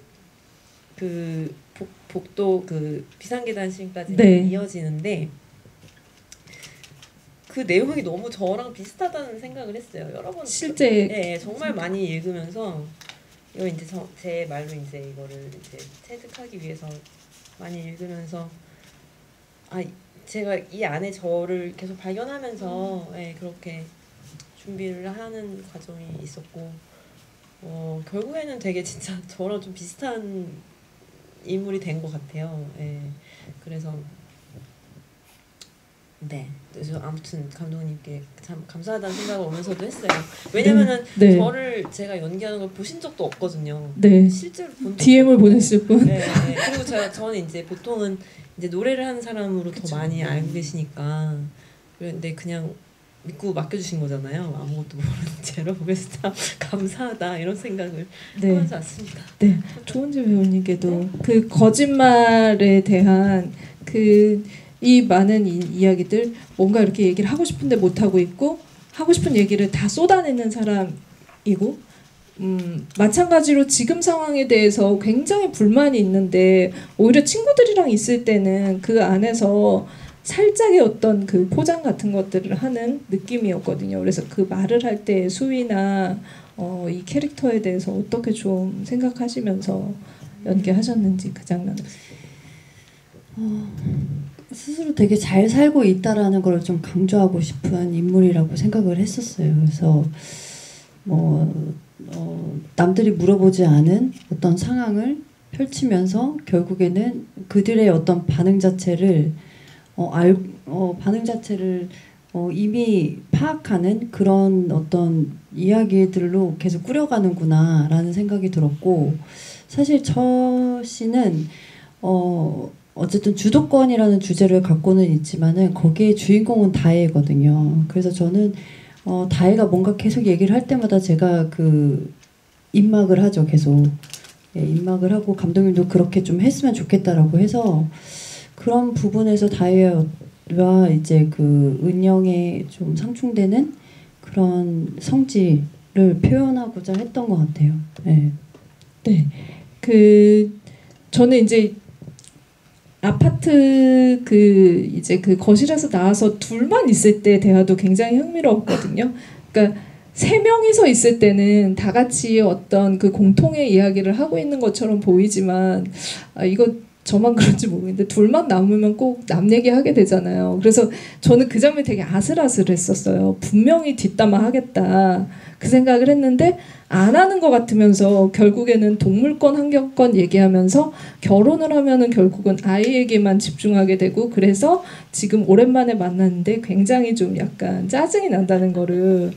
그 복도 그 비상계단신까지 네. 이어지는데 그 내용이 너무 저랑 비슷하다는 생각을 했어요. 여러 번 실제 네, 정말 많이 읽으면서 이거 이제 제 말로 이제 이거를 이제 체득하기 위해서 많이 읽으면서 제가 이 안에 저를 계속 발견하면서 그렇게 준비를 하는 과정이 있었고 결국에는 되게 진짜 저랑 좀 비슷한 인물이 된 것 같아요. 그래서 그래서 아무튼 감독님께 참 감사하다는 생각을 오면서도 했어요. 왜냐면은 저를 제가 연기하는 걸 보신 적도 없거든요. 네. 실제로 본 DM을 보냈을 뿐. 그리고 저는 이제 보통은 이제 노래를 하는 사람으로 더 많이 알고 계시니까 근데 그냥 믿고 맡겨주신 거잖아요. 아무것도 모르는 채로. 그래서 참 감사하다 이런 생각을 하지 않습니다. 네, 조은지 배우님께도 그 거짓말에 대한 이 많은 이야기들 뭔가 이렇게 얘기를 하고 싶은데 못 하고 있고 하고 싶은 얘기를 다 쏟아내는 사람이고 마찬가지로 지금 상황에 대해서 굉장히 불만이 있는데 오히려 친구들이랑 있을 때는 그 안에서 살짝의 어떤 그 포장 같은 것들을 하는 느낌이었거든요. 그래서 그 말을 할 때의 수위나 이 캐릭터에 대해서 어떻게 좀 생각하시면서 연기하셨는지 그 장면을. 스스로 되게 잘 살고 있다라는 걸 좀 강조하고 싶은 인물이라고 생각을 했었어요. 그래서 남들이 물어보지 않은 어떤 상황을 펼치면서 결국에는 그들의 어떤 반응 자체를 이미 파악하는 그런 어떤 이야기들로 계속 꾸려가는구나라는 생각이 들었고 사실 저 씨는 어쨌든 주도권이라는 주제를 갖고는 있지만은 거기에 주인공은 다혜거든요. 그래서 저는 다혜가 뭔가 계속 얘기를 할 때마다 제가 그 입막을 하죠. 계속 입막을 하고 감독님도 그렇게 좀 했으면 좋겠다라고 해서 그런 부분에서 다혜와 이제 그 은영에 좀 상충되는 그런 성질을 표현하고자 했던 것 같아요. 네, 저는 이제 아파트 이제 그 거실에서 나와서 둘만 있을 때 대화도 굉장히 흥미로웠거든요. 그러니까 세 명이서 있을 때는 다 같이 어떤 그 공통의 이야기를 하고 있는 것처럼 보이지만 이거 저만 그런지 모르겠는데 둘만 남으면 꼭 남 얘기하게 되잖아요. 그래서 저는 그 장면이 되게 아슬아슬했었어요. 분명히 뒷담화 하겠다 그 생각을 했는데 안 하는 것 같으면서 결국에는 동물권 환경권 얘기하면서 결혼을 하면은 결국은 아이에게만 집중하게 되고 그래서 지금 오랜만에 만났는데 굉장히 좀 약간 짜증이 난다는 거를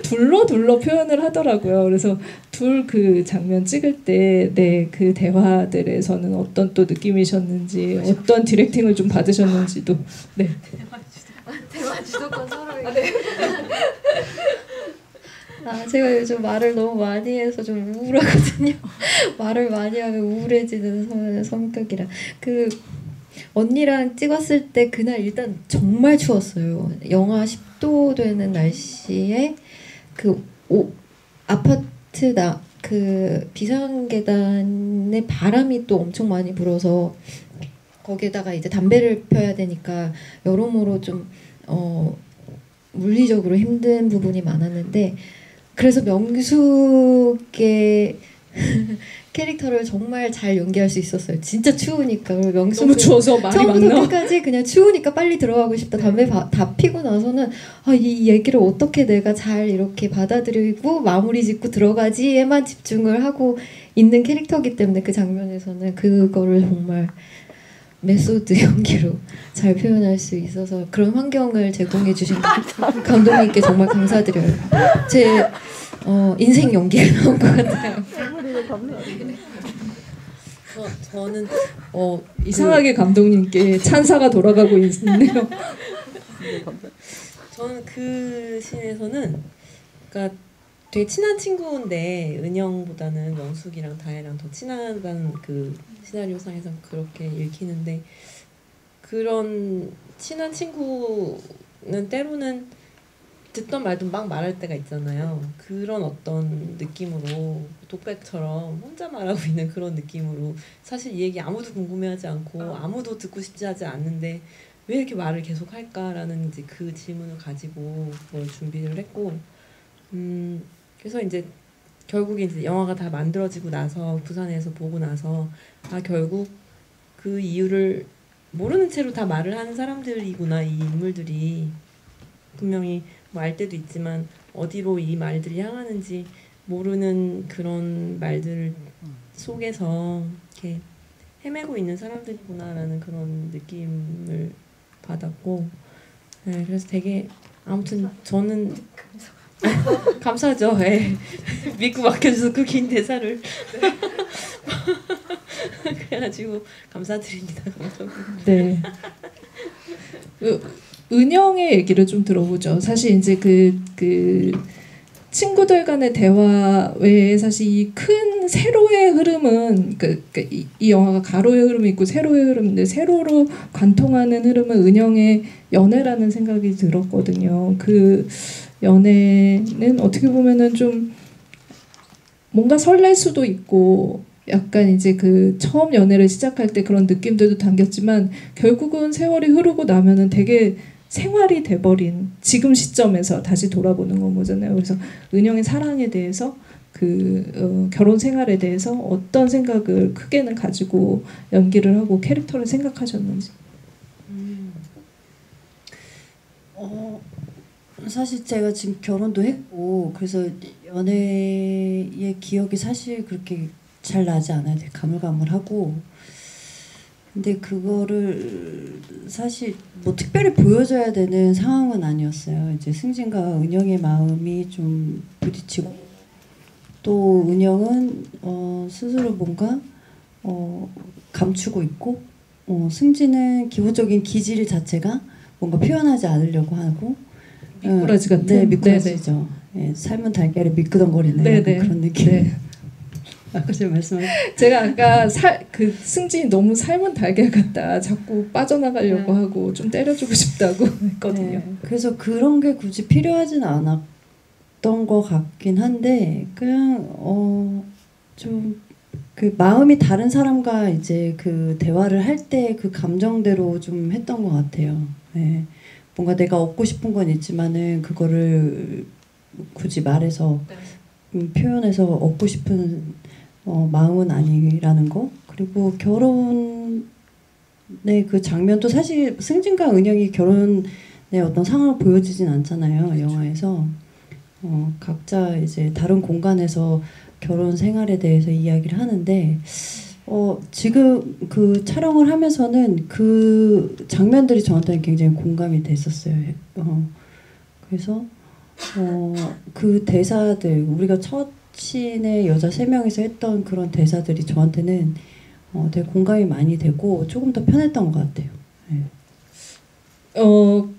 둘러 표현을 하더라고요. 그래서 둘 그 장면 찍을 때 그 대화들에서는 어떤 또 느낌이셨는지 어떤 디렉팅을 좀 받으셨는지도 대화 주도권 서로 제가 요즘 말을 너무 많이 해서 좀 우울하거든요. 말을 많이 하면 우울해지는 성격이라. 언니랑 찍었을 때 그날 일단 정말 추웠어요. 영하 10도 되는 날씨에 아파트 비상계단에 바람이 또 엄청 많이 불어서 거기에다가 이제 담배를 펴야 되니까 여러모로 좀 물리적으로 힘든 부분이 많았는데, 그래서 명숙의 캐릭터를 정말 잘 연기할 수 있었어요. 진짜 추우니까. 명숙은 너무 추워서 말이 막 처음부터 나와. 끝까지 그냥 추우니까 빨리 들어가고 싶다. 담배 다 피고 나서는 이 얘기를 어떻게 내가 잘 이렇게 받아들이고 마무리 짓고 들어가지에만 집중을 하고 있는 캐릭터이기 때문에 그 장면에서는 그거를 정말 메소드 연기로 잘 표현할 수 있어서 그런 환경을 제공해 주신 감독님께 정말 감사드려요. 제 인생 연기가 나온 것 같아요. 저는 이상하게 감독님께 찬사가 돌아가고 있네요. 저는 그 씬에서는 그러니까 되게 친한 친구인데 은영보다는 명숙이랑 다혜랑 더 친하다는 그 시나리오상에서 그렇게 읽히는데, 그런 친한 친구는 때로는 듣던 말도 막 말할 때가 있잖아요. 그런 어떤 느낌으로 독백처럼 혼자 말하고 있는 그런 느낌으로 사실 이 얘기 아무도 궁금해하지 않고 아무도 듣고 싶지 하지 않는데 왜 이렇게 말을 계속 할까라는 이제 그 질문을 가지고 뭘 준비를 했고, 그래서 이제 결국에 이제 영화가 다 만들어지고 나서 부산에서 보고 나서 결국 그 이유를 모르는 채로 다 말을 하는 사람들이구나, 이 인물들이. 분명히 뭐 알 때도 있지만 어디로 이 말들이 향하는지 모르는 그런 말들 속에서 이렇게 헤매고 있는 사람들이구나라는 그런 느낌을 받았고, 네, 그래서 되게 아무튼 저는 감사하죠. 네. 믿고 맡겨줘서 그 긴 대사를 그래가지고 감사드립니다. 네. 은영의 얘기를 좀 들어보죠. 사실 이제 그 친구들 간의 대화 외에 사실 이 큰 세로의 흐름은 이 영화가 가로의 흐름이 있고 세로의 흐름인데, 세로로 관통하는 흐름은 은영의 연애라는 생각이 들었거든요. 그 연애는 어떻게 보면은 좀 뭔가 설렐 수도 있고 약간 이제 그 처음 연애를 시작할 때 그런 느낌들도 담겼지만, 결국은 세월이 흐르고 나면은 되게 생활이 돼버린 지금 시점에서 다시 돌아보는 건 거잖아요. 그래서 은영의 사랑에 대해서 결혼 생활에 대해서 어떤 생각을 크게는 가지고 연기를 하고 캐릭터를 생각하셨는지. 사실 제가 지금 결혼도 했고 그래서 연애의 기억이 사실 그렇게 잘 나지 않아요. 되게 가물가물하고. 근데 그거를 사실 뭐 특별히 보여줘야 되는 상황은 아니었어요. 이제 승진과 은영의 마음이 좀 부딪히고, 또 은영은 스스로 뭔가 감추고 있고, 승진은 기본적인 기질 자체가 뭔가 표현하지 않으려고 하고, 미꾸라지 같은. 네, 미꾸라지죠. 네, 삶은 달걀에 미끄덩거리는 그런 느낌. 네. 아까 제가 제가 아까 그 승진이 너무 삶은 달걀 같다, 자꾸 빠져나가려고 하고 좀 때려주고 싶다고 했거든요. 네, 그래서 그런 게 굳이 필요하진 않았던 것 같긴 한데, 그냥 좀 그 마음이 다른 사람과 이제 그 대화를 할 때 그 감정대로 좀 했던 것 같아요. 네. 뭔가 내가 얻고 싶은 건 있지만은 그거를 굳이 말해서 표현해서 얻고 싶은 마음은 아니라는 거. 그리고 결혼의 그 장면도 사실 승진과 은영이 결혼의 어떤 상황을 보여주진 않잖아요. 그렇죠. 영화에서 각자 이제 다른 공간에서 결혼 생활에 대해서 이야기를 하는데, 지금 그 촬영을 하면서는 그 장면들이 저한테는 굉장히 공감이 됐었어요. 그래서 그 대사들, 우리가 첫 씬의 여자 3명이서 했던 그런 대사들이 저한테는 되게 공감이 많이 되고 조금 더 편했던 것 같아요. 네.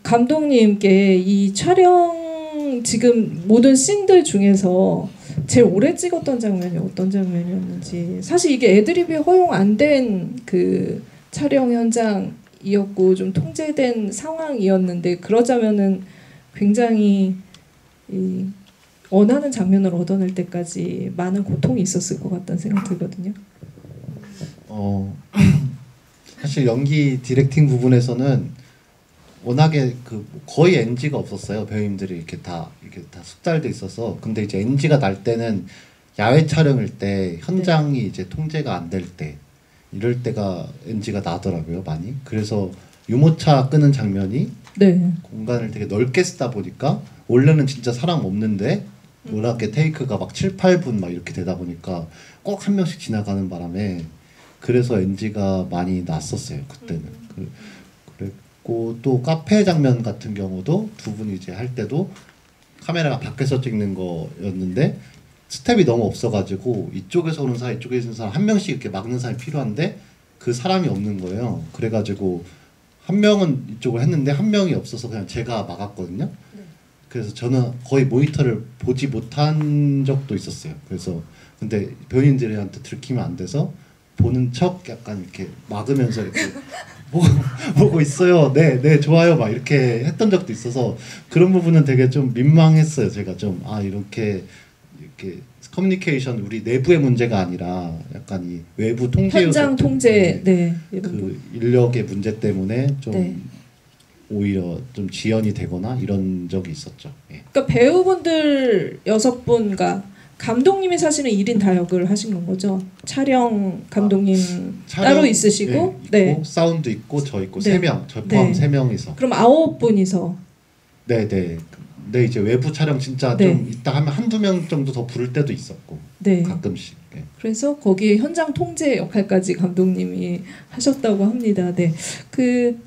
감독님께 이 촬영 가장 지금 모든 씬들 중에서 제일 오래 찍었던 장면이 어떤 장면이었는지. 사실 이게 애드립이 허용 안 된 그 촬영 현장이었고 좀 통제된 상황이었는데, 그러자면은 굉장히 이 원하는 장면을 얻어낼 때까지 많은 고통이 있었을 것 같다는 생각이 들거든요. 사실 연기 디렉팅 부분에서는 워낙에 그 거의 NG가 없었어요. 배우님들이 이렇게 다 숙달돼 있어서. 근데 이제 NG가 날 때는 야외 촬영일 때 현장이 이제 통제가 안 될 때, 이럴 때가 NG가 나더라고요, 많이. 그래서 유모차 끄는 장면이 공간을 되게 넓게 쓰다 보니까 원래는 진짜 사람 없는데 노랗게 테이크가 막 7, 8분 막 이렇게 되다 보니까 꼭 한 명씩 지나가는 바람에 그래서 NG가 많이 났었어요, 그때는. 그랬고 또 카페 장면 같은 경우도 두 분이 이제 할 때도 카메라가 밖에서 찍는 거였는데 스텝이 너무 없어가지고 이쪽에서 오는 사람 이쪽에서 오는 사람 한 명씩 이렇게 막는 사람이 필요한데 그 사람이 없는 거예요. 그래가지고 한 명은 이쪽을 했는데 한 명이 없어서 그냥 제가 막았거든요. 그래서 저는 거의 모니터를 보지 못한 적도 있었어요. 그래서 근데 배우님들한테 들키면 안 돼서 보는 척 약간 이렇게 막으면서 이렇게 보고 있어요. 네 좋아요 막 이렇게 했던 적도 있어서 그런 부분은 되게 좀 민망했어요. 제가 좀 이렇게 커뮤니케이션 우리 내부의 문제가 아니라 약간 이 외부 통제 현장 통제 그 인력의 문제 때문에 좀 오히려 좀 지연이 되거나 이런 적이 있었죠. 그러니까 배우분들 6분과 감독님이 사실은 1인 다역을 하신 건 거죠. 촬영 감독님 따로 있으시고 있고, 사운드 있고 저 있고 3명, 저 포함 3명이서. 그럼 9분이서. 네, 이제 외부 촬영 진짜 좀 있다 하면 한두 명 정도 더 부를 때도 있었고 가끔씩. 그래서 거기 현장 통제 역할까지 감독님이 하셨다고 합니다. 그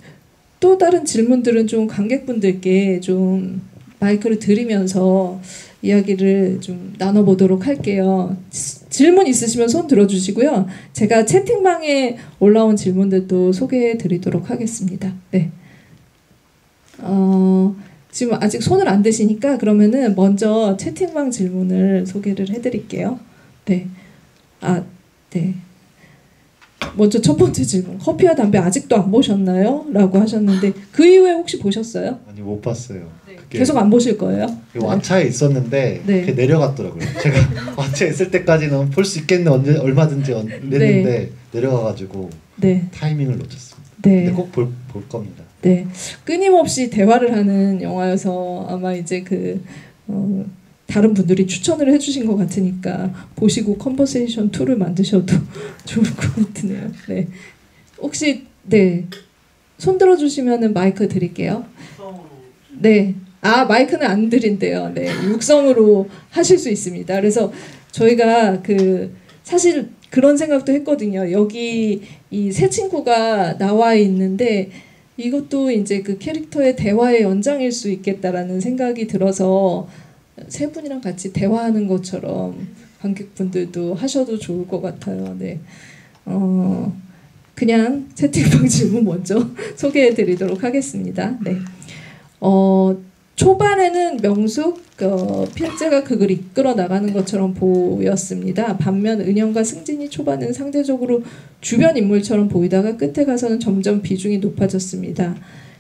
또 다른 질문들은 좀 관객분들께 좀 마이크를 드리면서 이야기를 좀 나눠보도록 할게요. 질문 있으시면 손 들어주시고요. 제가 채팅방에 올라온 질문들도 소개해드리도록 하겠습니다. 지금 아직 손을 안 드시니까 그러면은 먼저 채팅방 질문을 소개를 해드릴게요. 먼저 첫 번째 질문. 커피와 담배 아직도 안 보셨나요? 라고 하셨는데 그 이후에 혹시 보셨어요? 아니 못 봤어요. 계속 안 보실 거예요? 왓챠에 있었는데 그게 내려갔더라고요. 제가 왓챠에 있을 때까지는 볼 수 있겠네 얼마든지 했는데 내려가가지고 타이밍을 놓쳤습니다. 근데 꼭 볼 겁니다. 끊임없이 대화를 하는 영화여서 아마 이제 다른 분들이 추천을 해주신 것 같으니까 보시고 컨버세이션 2를 만드셔도 좋을 것 같으네요. 혹시 손 들어주시면은 마이크 드릴게요. 마이크는 안 드린대요. 육성으로 하실 수 있습니다. 그래서 저희가 사실 그런 생각도 했거든요. 여기 이 세 친구가 나와 있는데 이것도 이제 그 캐릭터의 대화의 연장일 수 있겠다라는 생각이 들어서 세 분이랑 같이 대화하는 것처럼 관객분들도 하셔도 좋을 것 같아요. 그냥 채팅방 질문 먼저 소개해드리도록 하겠습니다. 초반에는 명숙, 필재가 그걸 이끌어 나가는 것처럼 보였습니다. 반면 은영과 승진이 초반은 상대적으로 주변 인물처럼 보이다가 끝에 가서는 점점 비중이 높아졌습니다.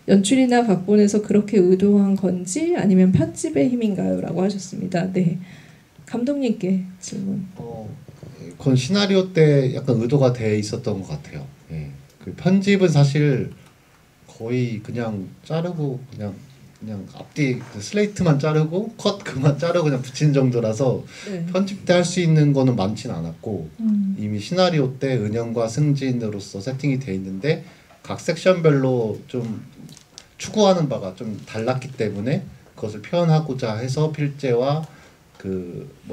연출이나 각본에서 그렇게 의도한 건지 아니면 편집의 힘인가요? 라고 하셨습니다. 감독님께 질문. 그건 시나리오 때 약간 의도가 돼 있었던 것 같아요. 그 편집은 사실 거의 그냥 자르고 그냥 앞뒤 슬레이트만 자르고 컷 그만 자르고 그냥 붙이는 정도라서 편집 때 할 수 있는 거는 많진 않았고 이미 시나리오 때 은영과 승진으로서 세팅이 돼 있는데 각 섹션별로 좀 추구하는 바가 좀 달랐기 때문에 그것을 표현하고자 해서 필재와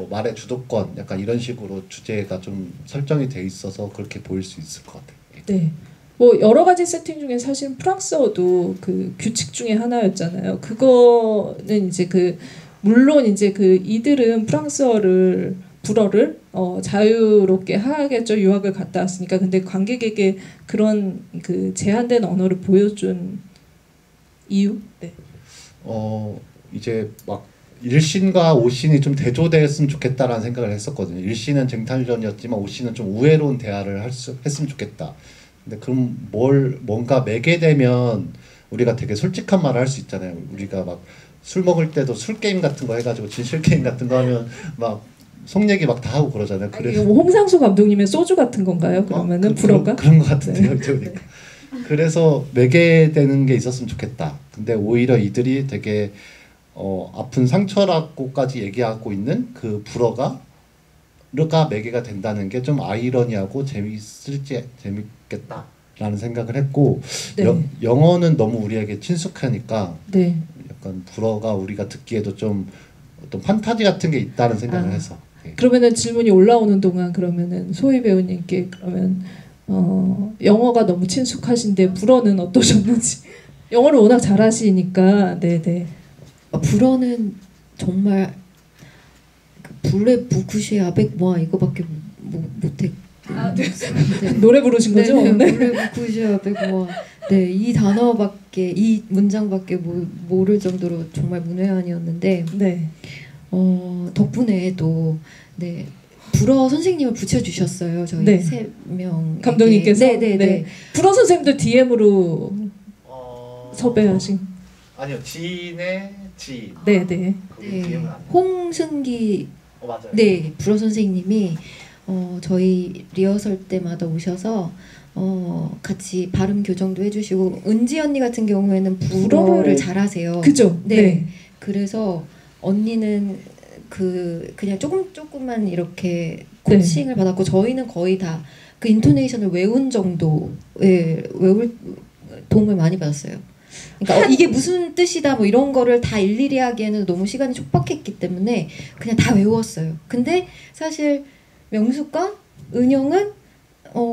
말의 주도권 약간 이런 식으로 주제가 좀 설정이 돼 있어서 그렇게 보일 수 있을 것 같아요. 여러 가지 세팅 중에 사실 프랑스어도 그 규칙 중에 하나였잖아요. 그거는 이제 물론 이제 이들은 불어를 자유롭게 하겠죠. 유학을 갔다 왔으니까. 근데 관객에게 그런 제한된 언어를 보여준 이유? 이제 막 일신과 오신이 좀 대조됐으면 좋겠다라는 생각을 했었거든요. 일신은 쟁탈전이었지만 오신은 좀 우애로운 대화를 했으면 좋겠다. 근데 그럼 뭔가 매개되면 우리가 되게 솔직한 말을 할 수 있잖아요. 우리가 막 술 먹을 때도 술 게임 같은 거 해가지고 진실 게임 같은 거 하면 막 속 얘기 막 다 하고 그러잖아요. 그래서 홍상수 감독님의 소주 같은 건가요? 그러면은 불어가? 그런 것 같은데요. 네. 그러니까. 그래서 매개되는 게 있었으면 좋겠다. 근데 오히려 이들이 되게 아픈 상처라고까지 얘기하고 있는 그 불어가 매개가 된다는 게 좀 아이러니하고 재밌겠다라는 생각을 했고 네. 영어는 너무 우리에게 친숙하니까 네. 약간 불어가 우리가 듣기에도 좀 어떤 판타지 같은 게 있다는 생각을 해서. 네. 그러면은 질문이 올라오는 동안 그러면은 소희 배우님께 그러면 영어가 너무 친숙하신데 불어는 어떠셨는지. 영어를 워낙 잘하시니까. 네네. 불어는 정말 불레 부쿠시 아벡 모아 이거밖에 못해. 네. 노래 부르신 거죠? 네. 불레 부쿠시 아벡 모아. 네, 이 단어밖에 이 문장밖에 모를 정도로 정말 문외한이었는데. 네. 덕분에 또 네. 불어 선생님을 붙여주셨어요. 저희 네. 3명 감독님께서. 네. 불어 선생님도 DM으로 섭외하신. 아니요, 지인의 지인. 네네. 네. 홍승기 맞아요. 네 불어 선생님이 저희 리허설 때마다 오셔서 같이 발음 교정도 해주시고 은지 언니 같은 경우에는 불어를 잘하세요. 그죠? 네. 그래서 언니는 그냥 조금만 이렇게 코칭을 받았고 저희는 거의 다 그 인토네이션을 외운 정도의 도움을 많이 받았어요. 그러니까 이게 무슨 뜻이다 뭐 이런 거를 다 일일이 하기에는 너무 시간이 촉박했기 때문에 그냥 다 외웠어요. 근데 사실 명숙과 은영은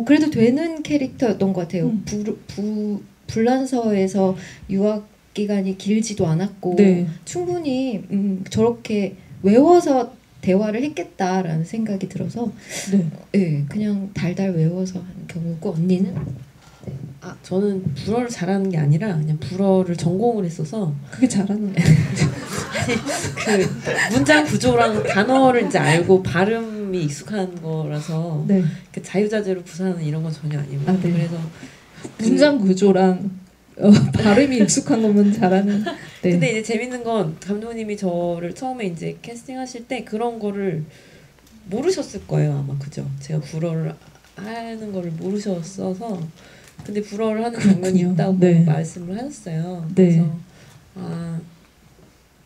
그래도 되는 캐릭터였던 것 같아요. 불란서에서 유학 기간이 길지도 않았고 네. 충분히 저렇게 외워서 대화를 했겠다라는 생각이 들어서 네, 그냥 달달 외워서 하는 경우고 언니는 저는 불어를 잘하는 게 아니라 그냥 불어를 전공을 했어서 그게 잘하는 거예요. 그 문장 구조랑 단어를 이제 알고 발음이 익숙한 거라서 네. 그 자유자재로 구사하는 이런 건 전혀 아니고 네. 그래서 문장 구조랑 발음이 익숙한 거면 잘하는. 네. 근데 이제 재밌는 건 감독님이 저를 처음에 이제 캐스팅하실 때 그런 거를 모르셨을 거예요 아마. 그죠? 제가 불어를 하는 거를 모르셨어서 근데 불어를 하는 장면이 있다고 말씀을 하셨어요. 네. 그래서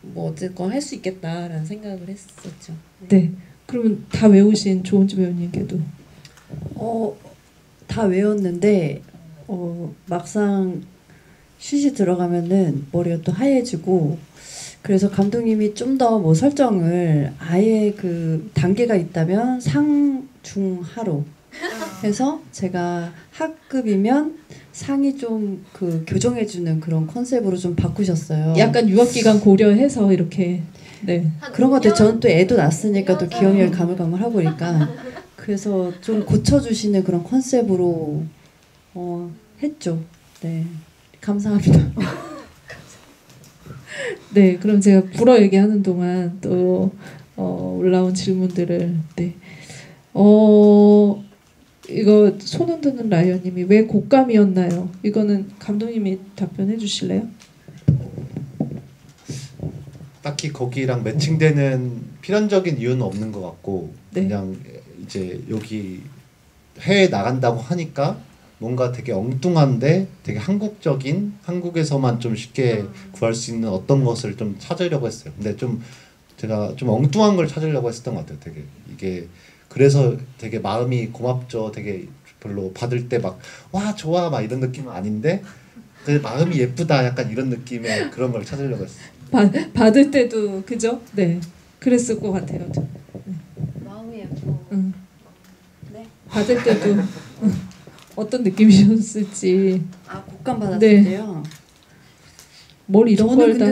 뭐 어쨌건 할 수 있겠다라는 생각을 했었죠. 네. 그러면 다 외우신 조은주 배우님께도 다 외웠는데 막상 슛이 들어가면은 머리가 또 하얘지고 그래서 감독님이 좀 더 뭐 설정을 아예 그 단계가 있다면 상, 중, 하로 해서 제가 하급이면 상이 좀 그 교정해주는 그런 컨셉으로 좀 바꾸셨어요. 약간 유학 기간 고려해서 이렇게. 네. 그런 것 같아요. 저는 또 애도 낳았으니까 또 기억력이 가물가물하고 그러니까 그래서 좀 고쳐주시는 그런 컨셉으로 했죠. 네. 감사합니다. 네, 그럼 제가 불어 얘기하는 동안 또 올라온 질문들을 이거 손 흔드는 라이언님이 왜 곶감이었나요? 이거는 감독님이 답변해 주실래요? 딱히 거기랑 매칭되는 필연적인 이유는 없는 것 같고 그냥 이제 여기 해외 나간다고 하니까 뭔가 되게 엉뚱한데 되게 한국적인 한국에서만 좀 쉽게 구할 수 있는 어떤 것을 좀 찾으려고 했어요. 근데 좀 제가 좀 엉뚱한 걸 찾으려고 했었던 것 같아요. 되게 이게 그래서 되게 마음이 고맙죠. 되게 별로 받을 때 막 와 좋아 막 이런 느낌은 아닌데 그 마음이 예쁘다 약간 이런 느낌의 그런 걸 찾으려고 했어요. 받을 때도 그죠? 네, 그랬을 것 같아요. 마음이 예뻐. 네. 받을 때도 어떤 느낌이셨을지. 곶감 받았을 때요. 뭘 이런 걸 다.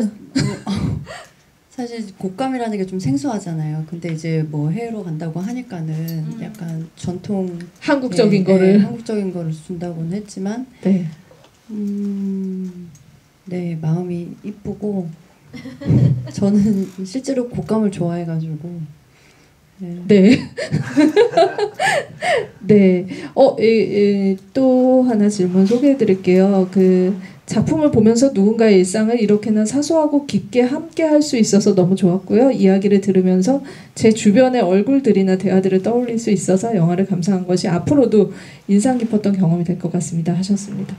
사실 곶감이라는 게 좀 생소하잖아요. 근데 이제 뭐 해외로 간다고 하니까는 약간 전통 한국적인 거를 한국적인 거를 준다고는 했지만 네 마음이 이쁘고 저는 실제로 곶감을 좋아해가지고. 네. 네. 네. 또 하나 질문 소개해드릴게요. 그 작품을 보면서 누군가의 일상을 이렇게나 사소하고 깊게 함께 할 수 있어서 너무 좋았고요. 이야기를 들으면서 제 주변의 얼굴들이나 대화들을 떠올릴 수 있어서 영화를 감상한 것이 앞으로도 인상 깊었던 경험이 될 것 같습니다. 하셨습니다.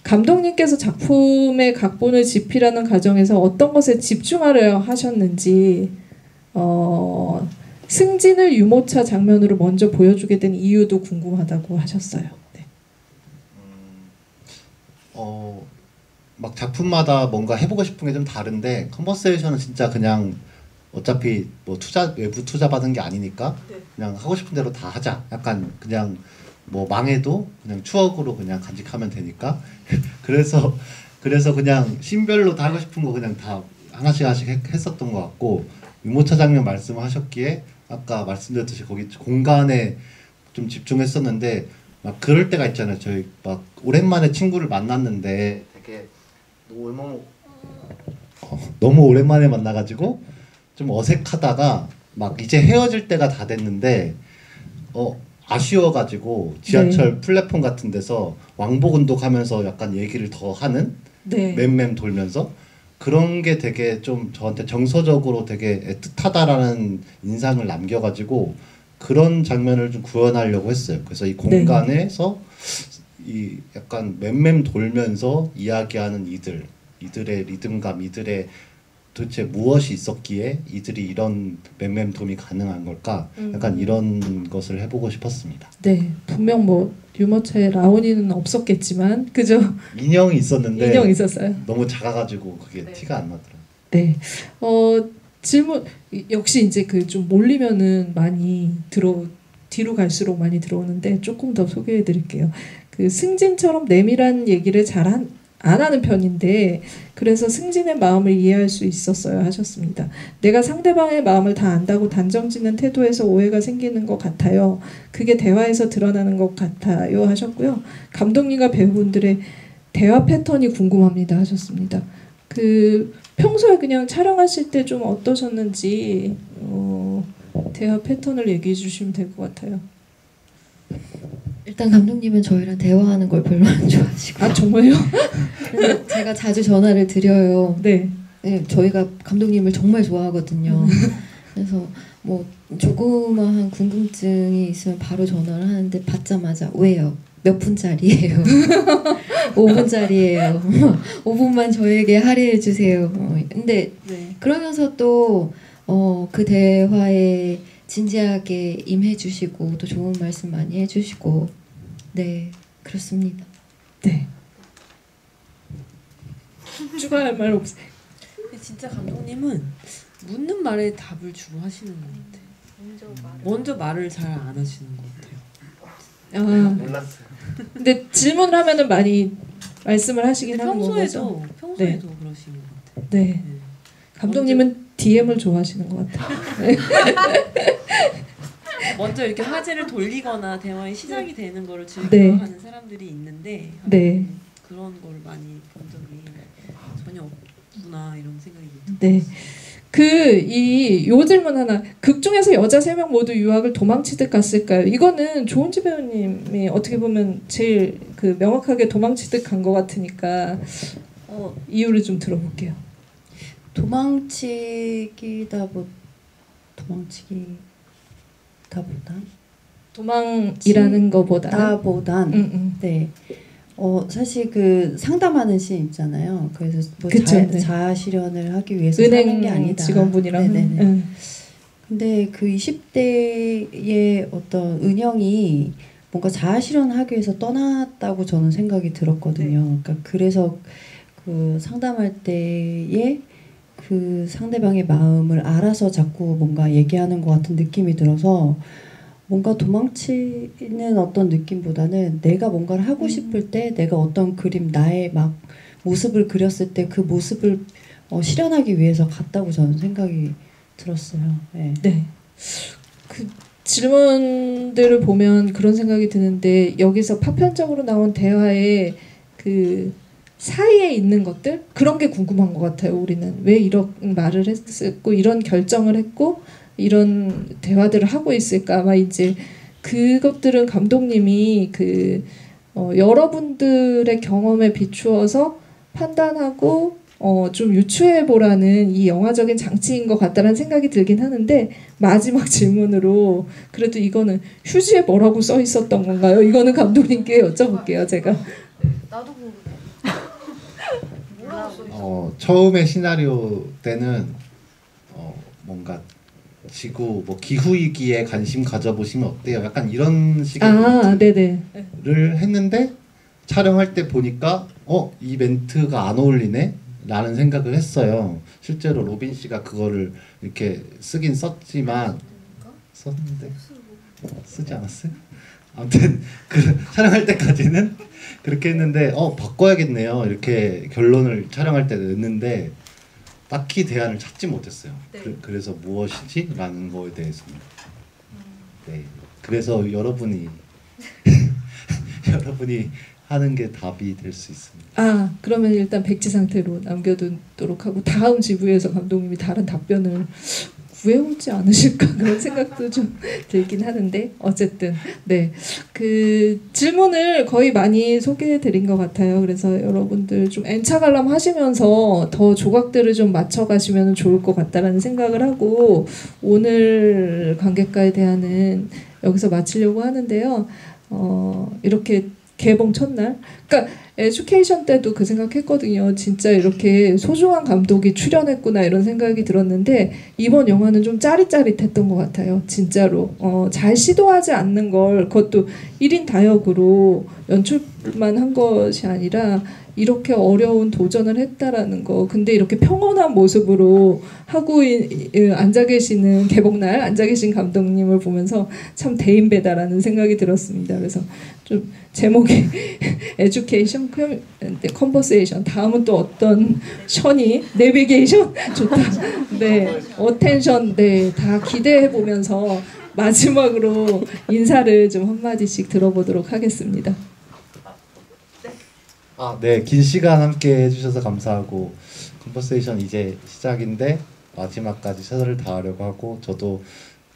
감독님께서 작품의 각본을 집필하는 과정에서 어떤 것에 집중하려 하셨는지 승진을 유모차 장면으로 먼저 보여주게 된 이유도 궁금하다고 하셨어요. 네. 막 작품마다 뭔가 해보고 싶은 게 좀 다른데 컨버세이션은 진짜 그냥 어차피 뭐 외부 투자 받은 게 아니니까 그냥 하고 싶은 대로 다 하자. 약간 그냥 뭐 망해도 그냥 추억으로 그냥 간직하면 되니까 그래서 그냥 씬별로 다 하고 싶은 거 그냥 다 하나씩 했었던 것 같고 유모차 장면 말씀하셨기에 아까 말씀드렸듯이 거기 공간에 좀 집중했었는데 막 그럴 때가 있잖아요. 저희 막 오랜만에 친구를 만났는데 되게 너무 오랜만에 만나가지고 좀 어색하다가 막 이제 헤어질 때가 다 됐는데 아쉬워가지고 지하철 플랫폼 같은 데서 왕복운동하면서 약간 얘기를 더 하는 맴맴 돌면서 그런 게 되게 좀 저한테 정서적으로 되게 애틋하다라는 인상을 남겨가지고 그런 장면을 좀 구현하려고 했어요. 그래서 이 공간에서 이 약간 맴맴 돌면서 이야기하는 이들의 리듬감, 이들의 도대체 무엇이 있었기에 이들이 이런 맴맴 돌이 가능한 걸까? 약간 이런 것을 해보고 싶었습니다. 네, 분명 뭐 유모차에 라온이는 없었겠지만, 그죠? 인형이 있었는데 인형 있었어요. 너무 작아가지고 그게 티가 안 나더라고요. 네, 질문 역시 이제 그 좀 몰리면은 많이 뒤로 갈수록 많이 들어오는데 조금 더 소개해드릴게요. 그 승진처럼 내밀한 얘기를 안 하는 편인데 그래서 승진의 마음을 이해할 수 있었어요 하셨습니다. 내가 상대방의 마음을 다 안다고 단정짓는 태도에서 오해가 생기는 것 같아요. 그게 대화에서 드러나는 것 같아요 하셨고요. 감독님과 배우분들의 대화 패턴이 궁금합니다 하셨습니다. 그 평소에 그냥 촬영하실 때 좀 어떠셨는지 대화 패턴을 얘기해 주시면 될 것 같아요. 일단 감독님은 저희랑 대화하는 걸 별로 안 좋아하시고. 아 정말요? 근데 제가 자주 전화를 드려요. 네. 네, 저희가 감독님을 정말 좋아하거든요. 그래서 뭐 조그마한 궁금증이 있으면 바로 전화를 하는데 받자마자 왜요? 몇 분짜리예요? 5분짜리예요. 5분만 저에게 할애해 주세요. 근데 그러면서 또 그 대화에 진지하게 임해주시고 또 좋은 말씀 많이 해주시고 네 그렇습니다. 네. 추가할 말 없어요. 진짜 감독님은 묻는 말에 답을 주로 하시는 것 같아요. 먼저 말을 잘 안 하시는 것 같아요. 몰랐어요. 근데 질문을 하면은 많이 말씀을 하시긴 하는 거죠. 평소에도 네. 그러시는 것 같아요. 네. 감독님은 DM을 좋아하시는 것 같아요. 네. 먼저 이렇게 화제를 돌리거나 대화의 시작이 되는 거를 즐겨하는 사람들이 있는데 그런 걸 많이 본 적이 전혀 없구나 이런 생각이 들어요. 네. 요 질문 하나. 극 중에서 여자 3명 모두 유학을 도망치듯 갔을까요? 이거는 조은지 배우님이 어떻게 보면 제일 그 명확하게 도망치듯 간 것 같으니까 이유를 좀 들어볼게요. 도망이라는 거보다는 네. 사실 그 상담하는 씬 있잖아요. 그래서 뭐 자아 실현을 하기 위해서 사는 게 아니다. 직원분이랑. 근데 그 20대의 어떤 은영이 뭔가 자아 실현하기 위해서 떠났다고 저는 생각이 들었거든요. 그러니까 그래서 그 상담할 때에 그 상대방의 마음을 알아서 자꾸 뭔가 얘기하는 것 같은 느낌이 들어서 뭔가 도망치는 어떤 느낌보다는 내가 뭔가를 하고 싶을 때 내가 어떤 그림 나의 막 모습을 그렸을 때 그 모습을 실현하기 위해서 갔다고 저는 생각이 들었어요. 네. 그 질문들을 보면 그런 생각이 드는데 여기서 파편적으로 나온 대화에 그 사이에 있는 것들 그런 게 궁금한 것 같아요. 우리는 왜 이런 말을 했고 이런 결정을 했고 이런 대화들을 하고 있을까. 아마 이제 그것들은 감독님이 여러분들의 경험에 비추어서 판단하고 좀 유추해 보라는 이 영화적인 장치인 것 같다는 생각이 들긴 하는데 마지막 질문으로 그래도 이거는 휴지에 뭐라고 써 있었던 건가요? 이거는 감독님께 여쭤볼게요. 제가. 나도 궁금해. 처음에 시나리오 때는 뭔가 지구 뭐 기후 위기에 관심 가져보시면 어때요? 약간 이런 식의 멘트를 했는데 촬영할 때 보니까 이 멘트가 안 어울리네? 라는 생각을 했어요. 실제로 로빈 씨가 그거를 이렇게 쓰긴 썼지만 썼는데 쓰지 않았어요? 아무튼 촬영할 때까지는 그렇게 했는데 바꿔야겠네요. 이렇게 결론을 촬영할 때 냈는데 딱히 대안을 찾지 못했어요. 네. 그래서 무엇이지? 라는 거에 대해서는 네. 그래서 여러분이 하는 게 답이 될 수 있습니다. 그러면 일단 백지 상태로 남겨두도록 하고 다음 지부에서 감독님이 다른 답변을 구해오지 않으실까 그런 생각도 좀 들긴 하는데 어쨌든 네, 그 질문을 거의 많이 소개해드린 것 같아요. 그래서 여러분들 좀 N차 관람 하시면서 더 조각들을 좀 맞춰가시면 좋을 것 같다라는 생각을 하고 오늘 관객과의 대화는 여기서 마치려고 하는데요. 이렇게 개봉 첫날, 그러니까 에듀케이션 때도 그 생각했거든요. 진짜 이렇게 소중한 감독이 출연했구나 이런 생각이 들었는데 이번 영화는 좀 짜릿짜릿했던 것 같아요. 진짜로 잘 시도하지 않는 걸 그것도 1인 다역으로 연출만 한 것이 아니라 이렇게 어려운 도전을 했다라는 거. 근데 이렇게 평온한 모습으로 하고 앉아 계시는 개봉날 앉아 계신 감독님을 보면서 참 대인배다라는 생각이 들었습니다. 그래서 좀 제목이 에듀케이션, 컨버세이션. 다음은 또 어떤 션이 내비게이션 좋다. 네, 어텐션. 네, 다 기대해 보면서 마지막으로 인사를 좀 한마디씩 들어보도록 하겠습니다. 네, 긴 시간 함께 해주셔서 감사하고 컨버세이션 이제 시작인데 마지막까지 최선을 다하려고 하고 저도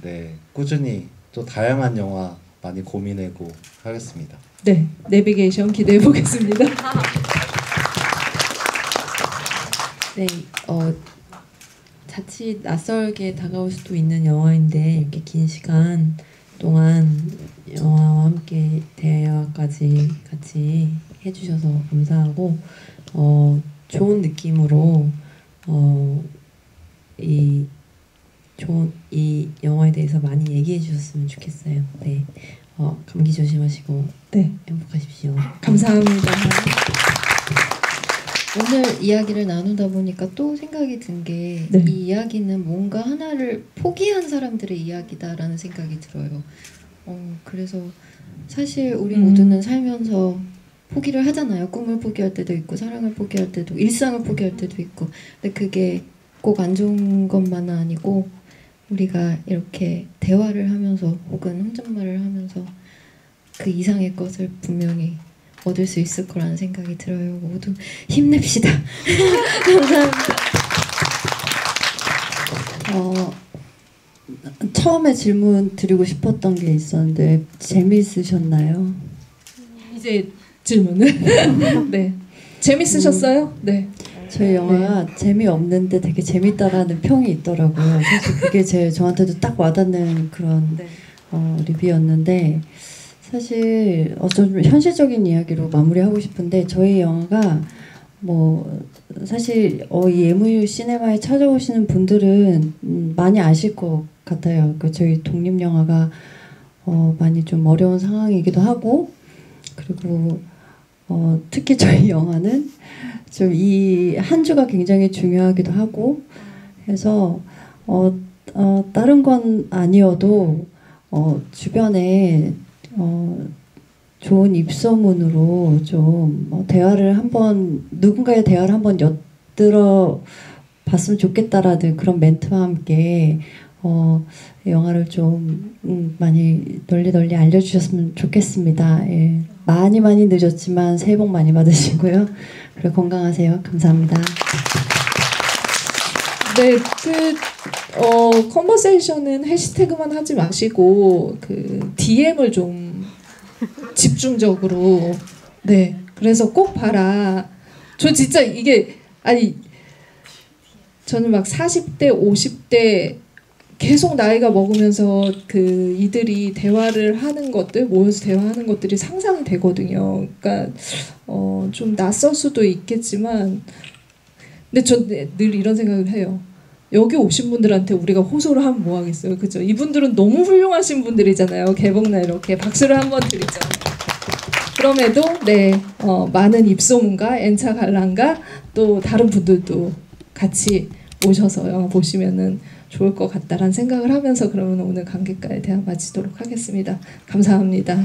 네 꾸준히 또 다양한 영화 많이 고민하고 하겠습니다. 네, 내비게이션 기대해 보겠습니다. 네, 자칫 낯설게 다가올 수도 있는 영화인데 이렇게 긴 시간 동안 영화와 함께 대화까지 같이 해주셔서 감사하고 좋은 느낌으로 이 영화에 대해서 많이 얘기해 주셨으면 좋겠어요. 네, 감기 조심하시고 네, 행복하십시오. 감사합니다. 오늘 이야기를 나누다 보니까 또 생각이 든 게 이 이야기는 뭔가 하나를 포기한 사람들의 이야기다라는 생각이 들어요. 그래서 사실 우리 모두는 살면서 포기를 하잖아요. 꿈을 포기할 때도 있고 사랑을 포기할 때도 일상을 포기할 때도 있고 근데 그게 꼭 안 좋은 것만은 아니고 우리가 이렇게 대화를 하면서 혹은 혼잣말을 하면서 그 이상의 것을 분명히 얻을 수 있을 거라는 생각이 들어요. 모두 힘냅시다. 감사합니다. 처음에 질문 드리고 싶었던 게 있었는데 재미있으셨나요? 이제 질문을 네, 재밌으셨어요? 네. 저희 영화가 재미없는데 되게 재밌다라는 평이 있더라고요. 사실 그게 저한테도 딱 와닿는 그런 리뷰였는데 사실 좀 현실적인 이야기로 마무리하고 싶은데 저희 영화가 뭐 사실 이 예무 시네마에 찾아오시는 분들은 많이 아실 것 같아요. 저희 독립 영화가 많이 좀 어려운 상황이기도 하고 그리고 특히 저희 영화는 좀 이 한 주가 굉장히 중요하기도 하고 해서 다른 건 아니어도 주변에 좋은 입소문으로 좀 누군가의 대화를 한번 엿들어 봤으면 좋겠다라는 그런 멘트와 함께 영화를 좀 많이 널리 알려주셨으면 좋겠습니다. 예. 많이 늦었지만 새해 복 많이 받으시고요. 그리고 건강하세요. 감사합니다. 네, 컨버세이션은 해시태그만 하지 마시고 그 DM을 좀 집중적으로. 네, 그래서 꼭 봐라. 저 진짜 이게 저는 막 40대, 50대 계속 나이가 먹으면서 그 이들이 대화를 하는 것들, 모여서 대화하는 것들이 상상이 되거든요. 그러니까 좀 낯설 수도 있겠지만, 근데 전 늘 이런 생각을 해요. 여기 오신 분들한테 우리가 호소를 하면 뭐 하겠어요, 그죠? 이분들은 너무 훌륭하신 분들이잖아요. 개봉날 이렇게 박수를 한번 드리죠. 그럼에도 많은 입소문과 엔차 관람가 또 다른 분들도 같이 오셔서 영화 보시면은 좋을 것 같다라는 생각을 하면서 그러면 오늘 관객과의 대화 마치도록 하겠습니다. 감사합니다. 네.